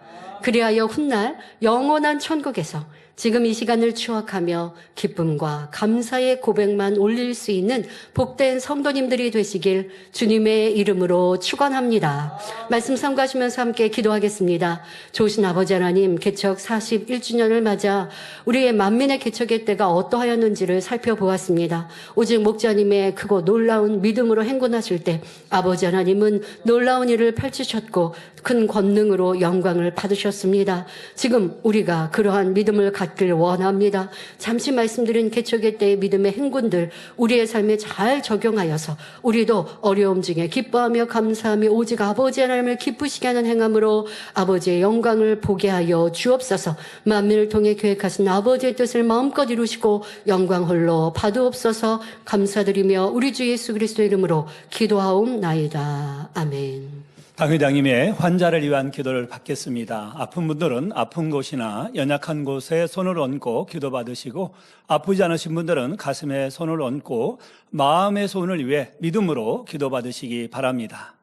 그리하여 훗날 영원한 천국에서 지금 이 시간을 추억하며 기쁨과 감사의 고백만 올릴 수 있는 복된 성도님들이 되시길 주님의 이름으로 축원합니다. 말씀 sam가하시면서 함께 기도하겠습니다. 좋으신 아버지 하나님, 개척 41주년을 맞아 우리의 만민의 개척의 때가 어떠하였는지를 살펴보았습니다. 오직 목자님의 크고 놀라운 믿음으로 행군하실 때 아버지 하나님은 놀라운 일을 펼치셨고 큰 권능으로 영광을 받으셨습니다. 지금 우리가 그러한 믿음을 갖길 원합니다. 잠시 말씀드린 개척의 때의 믿음의 행군들 우리의 삶에 잘 적용하여서 우리도 어려움 중에 기뻐하며 감사하며 오직 아버지 하나님을 기쁘시게 하는 행함으로 아버지의 영광을 보게 하여 주옵소서. 만민을 통해 계획하신 아버지의 뜻을 마음껏 이루시고 영광 홀로 받으옵소서. 감사드리며 우리 주 예수 그리스도의 이름으로 기도하옵나이다. 아멘. 당회장님의 환자를 위한 기도를 받겠습니다. 아픈 분들은 아픈 곳이나 연약한 곳에 손을 얹고 기도받으시고 아프지 않으신 분들은 가슴에 손을 얹고 마음의 손을 위해 믿음으로 기도받으시기 바랍니다.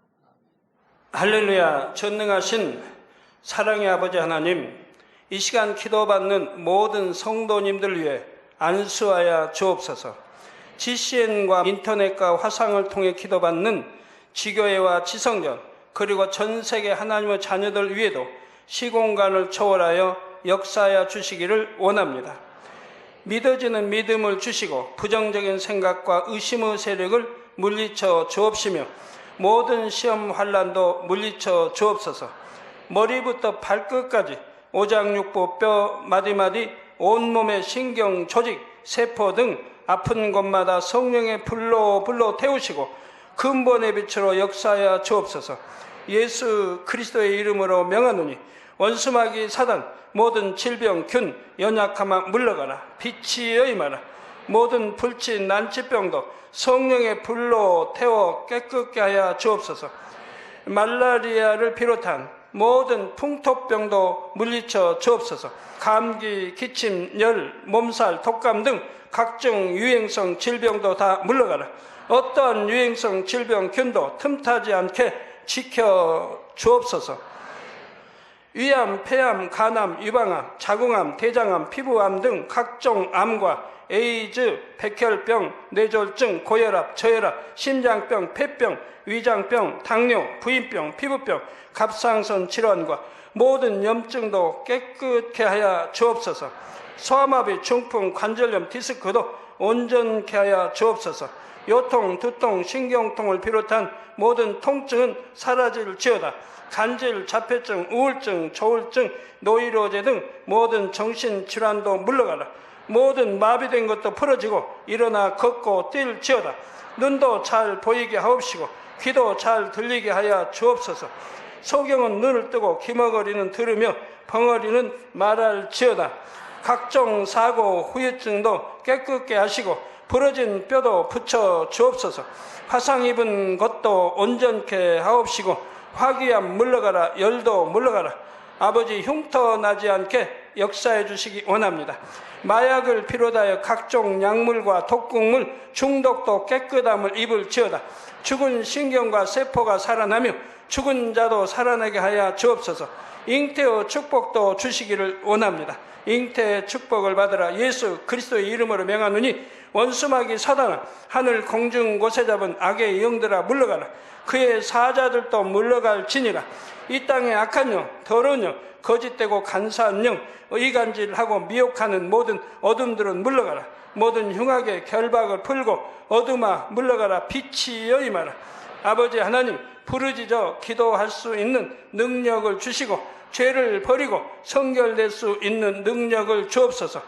할렐루야. 전능하신 사랑의 아버지 하나님, 이 시간 기도받는 모든 성도님들 위해 안수하여 주옵소서. GCN과 인터넷과 화상을 통해 기도받는 지교회와 지성전 그리고 전 세계 하나님의 자녀들 위에도 시공간을 초월하여 역사하여 주시기를 원합니다. 믿어지는 믿음을 주시고 부정적인 생각과 의심의 세력을 물리쳐 주옵시며 모든 시험 환난도 물리쳐 주옵소서. 머리부터 발끝까지 오장육부 뼈 마디마디 온몸의 신경 조직 세포 등 아픈 곳마다 성령의 불로 태우시고 근본의 빛으로 역사하여 주옵소서. 예수 그리스도의 이름으로 명하노니 원수마귀 사단 모든 질병 균 연약함아 물러가라. 빛이 여임하라. 모든 불치 난치병도 성령의 불로 태워 깨끗게 하여 주옵소서. 말라리아를 비롯한 모든 풍토병도 물리쳐 주옵소서. 감기, 기침, 열, 몸살, 독감 등 각종 유행성 질병도 다 물러가라. 어떠한 유행성 질병 균도 틈타지 않게 지켜 주옵소서. 위암, 폐암, 간암, 유방암, 자궁암, 대장암, 피부암 등 각종 암과 에이즈, 백혈병, 뇌졸중, 고혈압, 저혈압, 심장병, 폐병, 위장병, 당뇨, 부인병, 피부병, 갑상선 질환과 모든 염증도 깨끗게 하여 주옵소서. 소아마비, 중풍, 관절염, 디스크도 온전케 하여 주옵소서. 요통, 두통, 신경통을 비롯한 모든 통증은 사라질지어다. 간질, 자폐증, 우울증, 조울증, 노이로제 등 모든 정신질환도 물러가라. 모든 마비된 것도 풀어지고 일어나 걷고 뛸지어다. 눈도 잘 보이게 하옵시고 귀도 잘 들리게 하여 주옵소서. 소경은 눈을 뜨고 기머거리는 들으며 벙어리는 말할지어다. 각종 사고, 후유증도 깨끗게 하시고 부러진 뼈도 붙여 주옵소서. 화상 입은 것도 온전케 하옵시고 화기암 물러가라. 열도 물러가라. 아버지 흉터 나지 않게 역사해 주시기 원합니다. 마약을 비롯하여 각종 약물과 독극물 중독도 깨끗함을 입을지어다. 죽은 신경과 세포가 살아나며 죽은 자도 살아나게 하여 주옵소서. 잉태의 축복도 주시기를 원합니다. 잉태의 축복을 받으라 예수 그리스도의 이름으로 명하노니 원수마귀 사단아 하늘 공중 곳에 잡은 악의 영들아 물러가라. 그의 사자들도 물러갈지니라. 이 땅의 악한 영, 더러운 영, 거짓되고 간사한 영, 이간질하고 미혹하는 모든 어둠들은 물러가라. 모든 흉악의 결박을 풀고 어둠아 물러가라. 빛이여 임하라. 아버지 하나님, 부르짖어 기도할 수 있는 능력을 주시고 죄를 버리고 성결될 수 있는 능력을 주옵소서.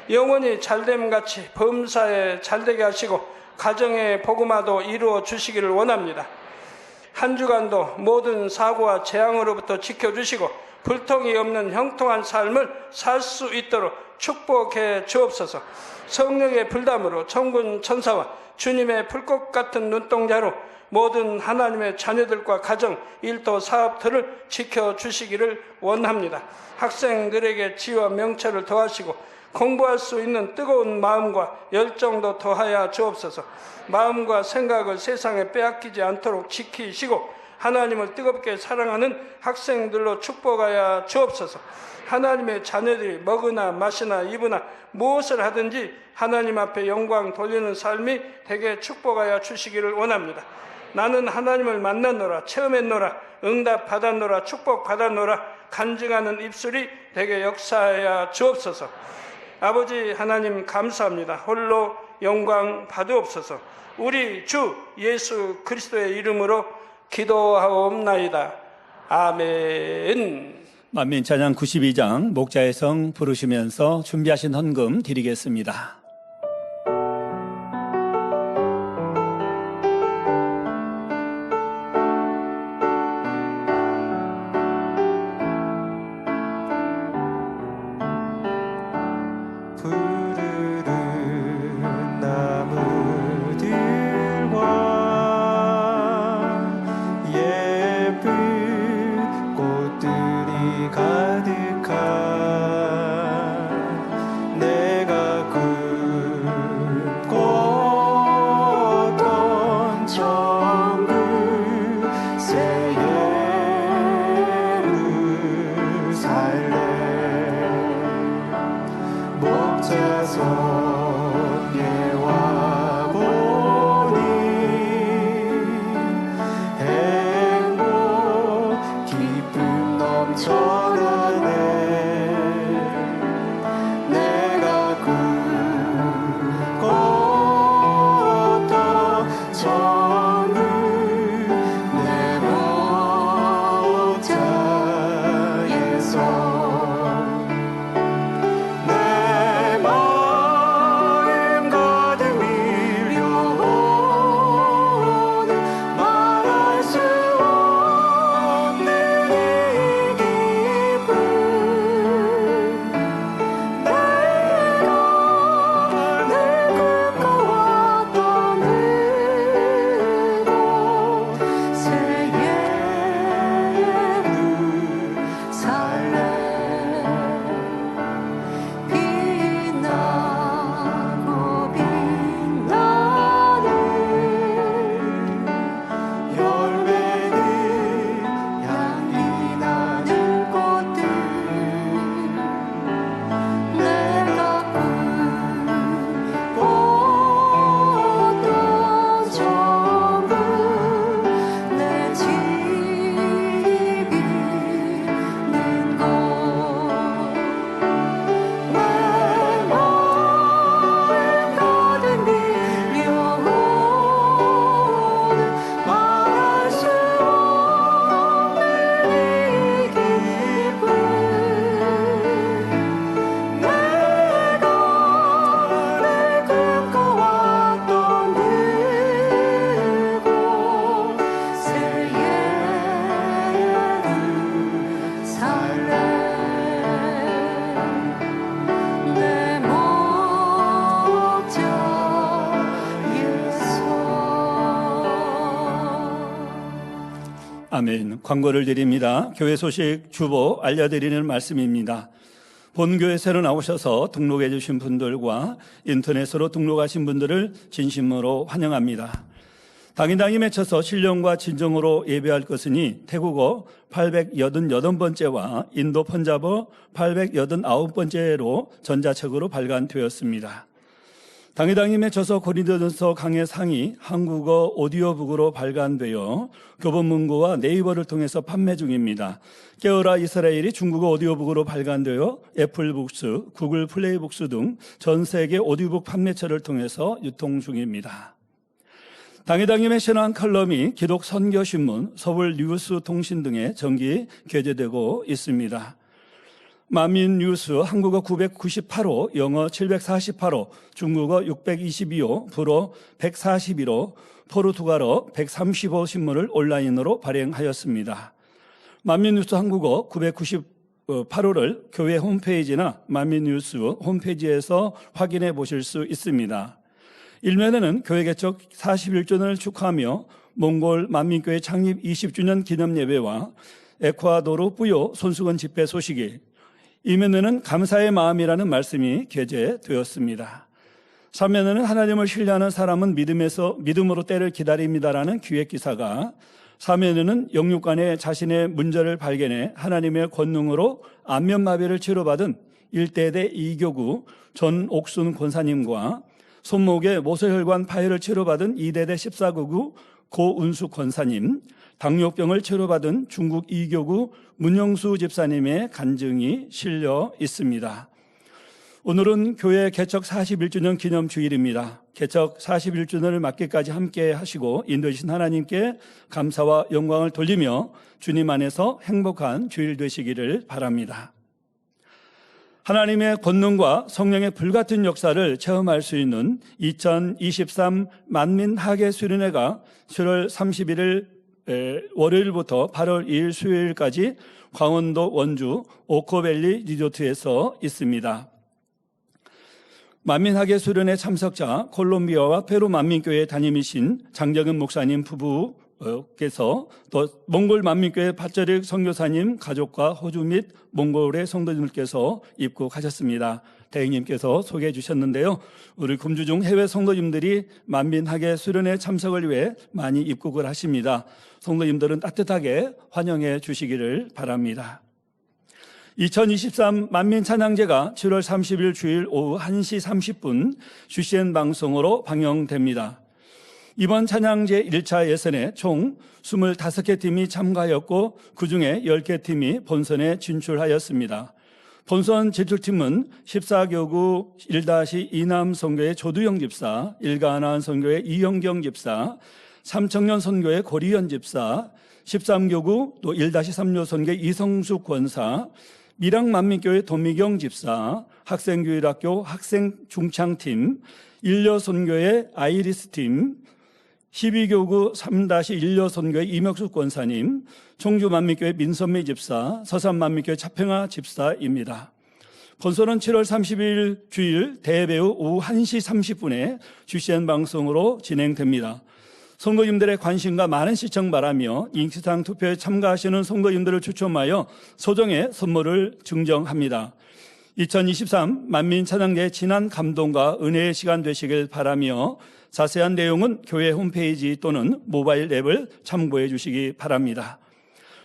영원히 잘됨같이 범사에 잘되게 하시고 가정의 복음화도 이루어 주시기를 원합니다. 한 주간도 모든 사고와 재앙으로부터 지켜주시고 불통이 없는 형통한 삶을 살 수 있도록 축복해 주옵소서. 성령의 불담으로 천군 천사와 주님의 불꽃 같은 눈동자로 모든 하나님의 자녀들과 가정, 일도, 사업들을 지켜주시기를 원합니다. 학생들에게 지혜와 명철을 더하시고 공부할 수 있는 뜨거운 마음과 열정도 더하여 주옵소서. 마음과 생각을 세상에 빼앗기지 않도록 지키시고 하나님을 뜨겁게 사랑하는 학생들로 축복하여 주옵소서. 하나님의 자녀들이 먹으나 마시나 입으나 무엇을 하든지 하나님 앞에 영광 돌리는 삶이 되게 축복하여 주시기를 원합니다. 나는 하나님을 만났노라, 체험했노라, 응답 받았노라, 축복 받았노라 간증하는 입술이 되게 역사하여 주옵소서. 아버지 하나님 감사합니다. 홀로 영광 받으옵소서. 우리 주 예수 그리스도의 이름으로 기도하옵나이다. 아멘. 만민 찬양 92장 목자의 성 부르시면서 준비하신 헌금 드리겠습니다. 푸르른 나무들과 예쁜 꽃들이 가득한 내가 꿈꿨던 천국 새 예루살렘 목자석에 와보니 행복 기쁨 넘쳐나네. 내가 꿈꿨던 천국 내 목자의 성 내 마음 가득 밀려오는 말할 수 없는 이 기쁨 내가 늘 꿈꿔왔던 그곳 새 예루살렘 빛나고 빛나는 열매들 향기 나는 꽃들 내가 꿈꿨던 천국 내 집이 있는 곳 내 마음 가득 밀려오는 말할 수 없는 이 기쁨 내가 늘 꿈꿔왔던 그곳 새 예루살렘 내 목자의 성. 아멘. 광고를 드립니다. 교회 소식 주보 알려드리는 말씀입니다. 본교회 새로 나오셔서 등록해 주신 분들과 인터넷으로 등록하신 분들을 진심으로 환영합니다. 당인당이 맺혀서 신령과 진정으로 예배할 것이니 태국어 888번째와 인도 펀자버 889번째로 전자책으로 발간되었습니다. 당인당이 맺혀서 고린도전서 강해 상이 한국어 오디오북으로 발간되어 교보문고와 네이버를 통해서 판매 중입니다. 깨어라 이스라엘이 중국어 오디오북으로 발간되어 애플북스, 구글 플레이북스 등 전 세계 오디오북 판매처를 통해서 유통 중입니다. 당이당임의 신앙 칼럼이 기독 선교신문, 서울 뉴스 통신 등에 정기 게재되고 있습니다. 만민 뉴스 한국어 998호, 영어 748호, 중국어 622호, 불어 141호, 포르투갈어 135 신문을 온라인으로 발행하였습니다. 만민 뉴스 한국어 998호를 교회 홈페이지나 만민 뉴스 홈페이지에서 확인해 보실 수 있습니다. 일면에는 교회 개척 41주년을 축하하며 몽골 만민교회 창립 20주년 기념예배와 에콰도르 뿌요 손수건 집회 소식이, 이면에는 감사의 마음이라는 말씀이 게재되었습니다. 3면에는 하나님을 신뢰하는 사람은 믿음으로 때를 기다립니다라는 기획기사가, 4면에는 영육간에 자신의 문제를 발견해 하나님의 권능으로 안면마비를 치료받은 1대대 이교구 전옥순 권사님과 손목에 모세혈관 파열을 치료받은 2대대 14구구 고운숙 권사님, 당뇨병을 치료받은 중국 이교구 문영수 집사님의 간증이 실려 있습니다. 오늘은 교회 개척 41주년 기념주일입니다. 개척 41주년을 맞기까지 함께 하시고 인도해주신 하나님께 감사와 영광을 돌리며 주님 안에서 행복한 주일 되시기를 바랍니다. 하나님의 권능과 성령의 불같은 역사를 체험할 수 있는 2023 만민학예 수련회가 7월 31일 월요일부터 8월 2일 수요일까지 강원도 원주 오코밸리 리조트에서 있습니다. 만민학예 수련회 참석자 콜롬비아와 페루 만민교회 담임이신 장정은 목사님 부부께서 또 몽골 만민교회 팟저릭 선교사님 가족과 호주 및 몽골의 성도님들께서 입국하셨습니다. 대행님께서 소개해 주셨는데요. 우리 금주 중 해외 성도님들이 만민학예 수련회 참석을 위해 많이 입국을 하십니다. 성도님들은 따뜻하게 환영해 주시기를 바랍니다. 2023 만민찬양제가 7월 30일 주일 오후 1시 30분 GCN 방송으로 방영됩니다. 이번 찬양제 1차 예선에 총 25개 팀이 참가하였고 그중에 10개 팀이 본선에 진출하였습니다. 본선 진출팀은 14교구 1-2남 선교의 조두영 집사, 일가하나안 선교의 이영경 집사, 삼청년 선교의 고리현 집사, 13교구 또 1-3요 선교의 이성숙 권사, 밀양만민교회 도미경 집사, 학생교일학교 학생중창팀, 일여선교회 아이리스팀, 12교구 3-1여 선교회 이명숙 권사님, 청주만민교회 민선미 집사, 서산만민교회 차평아 집사입니다. 본선은 7월 30일 주일 대배후 오후 1시 30분에 GCN 방송으로 진행됩니다. 성도님들의 관심과 많은 시청 바라며 인기상 투표에 참가하시는 성도님들을 추첨하여 소정의 선물을 증정합니다. 2023 만민찬양제의 진한 감동과 은혜의 시간 되시길 바라며 자세한 내용은 교회 홈페이지 또는 모바일 앱을 참고해 주시기 바랍니다.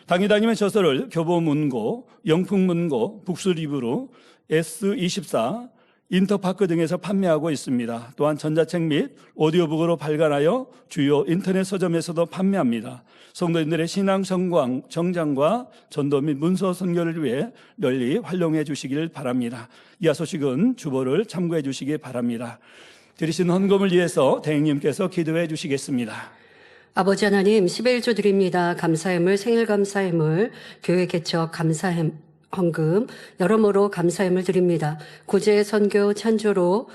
당이당임의 저서를 교보문고, 영풍문고, 북스리뷰로 S24, 인터파크 등에서 판매하고 있습니다. 또한 전자책 및 오디오북으로 발간하여 주요 인터넷 서점에서도 판매합니다. 성도님들의 신앙 정장과 전도 및 문서 선교를 위해 널리 활용해 주시길 바랍니다. 이하 소식은 주보를 참고해 주시기 바랍니다. 드리신 헌금을 위해서 대행님께서 기도해 주시겠습니다. 아버지 하나님 11조 드립니다. 감사함을 생일 감사함을 교회 개척 감사함 헌금 여러모로 감사함을 드립니다. 구제 선교 찬조로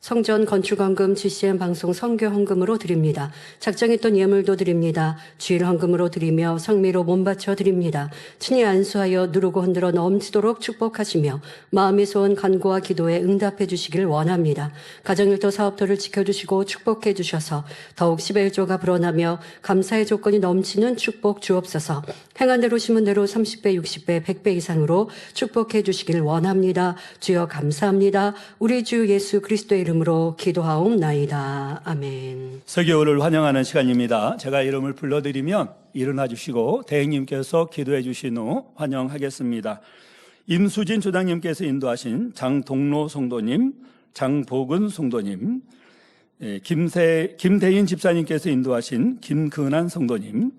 성전 건축헌금 GCN 방송 선교 헌금으로 드립니다. 작정했던 예물도 드립니다. 주일 헌금으로 드리며 성미로 몸바쳐 드립니다. 친히 안수하여 누르고 흔들어 넘치도록 축복하시며 마음의 소원 간구와 기도에 응답해 주시길 원합니다. 가정일터 사업터를 지켜주시고 축복해 주셔서 더욱 11조가 불어나며 감사의 조건이 넘치는 축복 주옵소서. 행한 대로 심은 대로 30배, 60배, 100배 이상으로 축복해 주시길 원합니다. 주여 감사합니다. 우리 주 예수 그리스도의 이름 이름으로 기도하옵나이다. 아멘. 설교를 환영하는 시간입니다. 제가 이름을 불러드리면 일어나 주시고 대행님께서 기도해 주신 후 환영하겠습니다. 임수진 조장님께서 인도하신 장동로 성도님, 장복은 성도님, 김대인 집사님께서 인도하신 김근한 성도님,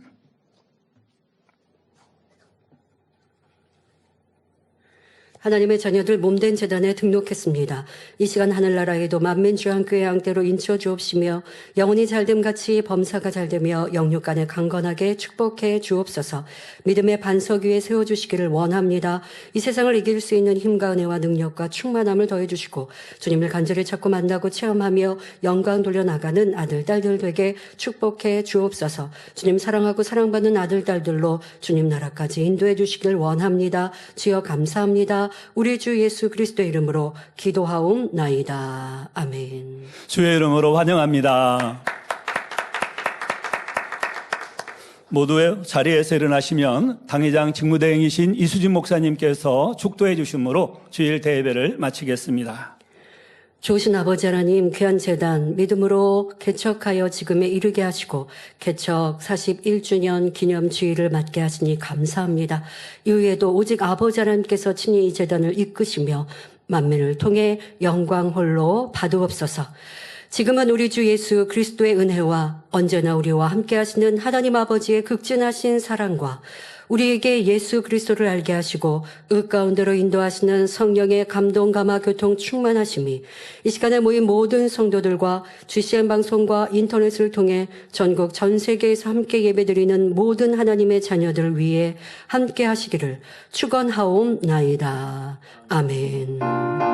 하나님의 자녀들 몸된 재단에 등록했습니다. 이 시간 하늘나라에도 만민주한교회 양대로 인쳐 주옵시며 영혼이 잘됨같이 범사가 잘되며 영육간에 강건하게 축복해 주옵소서. 믿음의 반석 위에 세워주시기를 원합니다. 이 세상을 이길 수 있는 힘과 은혜와 능력과 충만함을 더해주시고 주님을 간절히 찾고 만나고 체험하며 영광 돌려나가는 아들, 딸들 되게 축복해 주옵소서. 주님 사랑하고 사랑받는 아들, 딸들로 주님 나라까지 인도해 주시기를 원합니다. 주여 감사합니다. 우리 주 예수 그리스도의 이름으로 기도하옵나이다. 아멘. 주의 이름으로 환영합니다. 모두의 자리에서 일어나시면 당회장 직무대행이신 이수진 목사님께서 축도해 주심으로 주일 대예배를 마치겠습니다. 좋으신 아버지 하나님, 귀한 재단 믿음으로 개척하여 지금에 이르게 하시고 개척 41주년 기념 주일을 맞게 하시니 감사합니다. 이후에도 오직 아버지 하나님께서 친히 이 재단을 이끄시며 만민을 통해 영광 홀로 받으옵소서. 지금은 우리 주 예수 그리스도의 은혜와 언제나 우리와 함께 하시는 하나님 아버지의 극진하신 사랑과 우리에게 예수 그리스도를 알게 하시고 의 가운데로 인도하시는 성령의 감동 감화 교통 충만하심이 이 시간에 모인 모든 성도들과 GCN 방송과 인터넷을 통해 전국 전 세계에서 함께 예배드리는 모든 하나님의 자녀들 위해 함께 하시기를 축원하옵나이다. 아멘.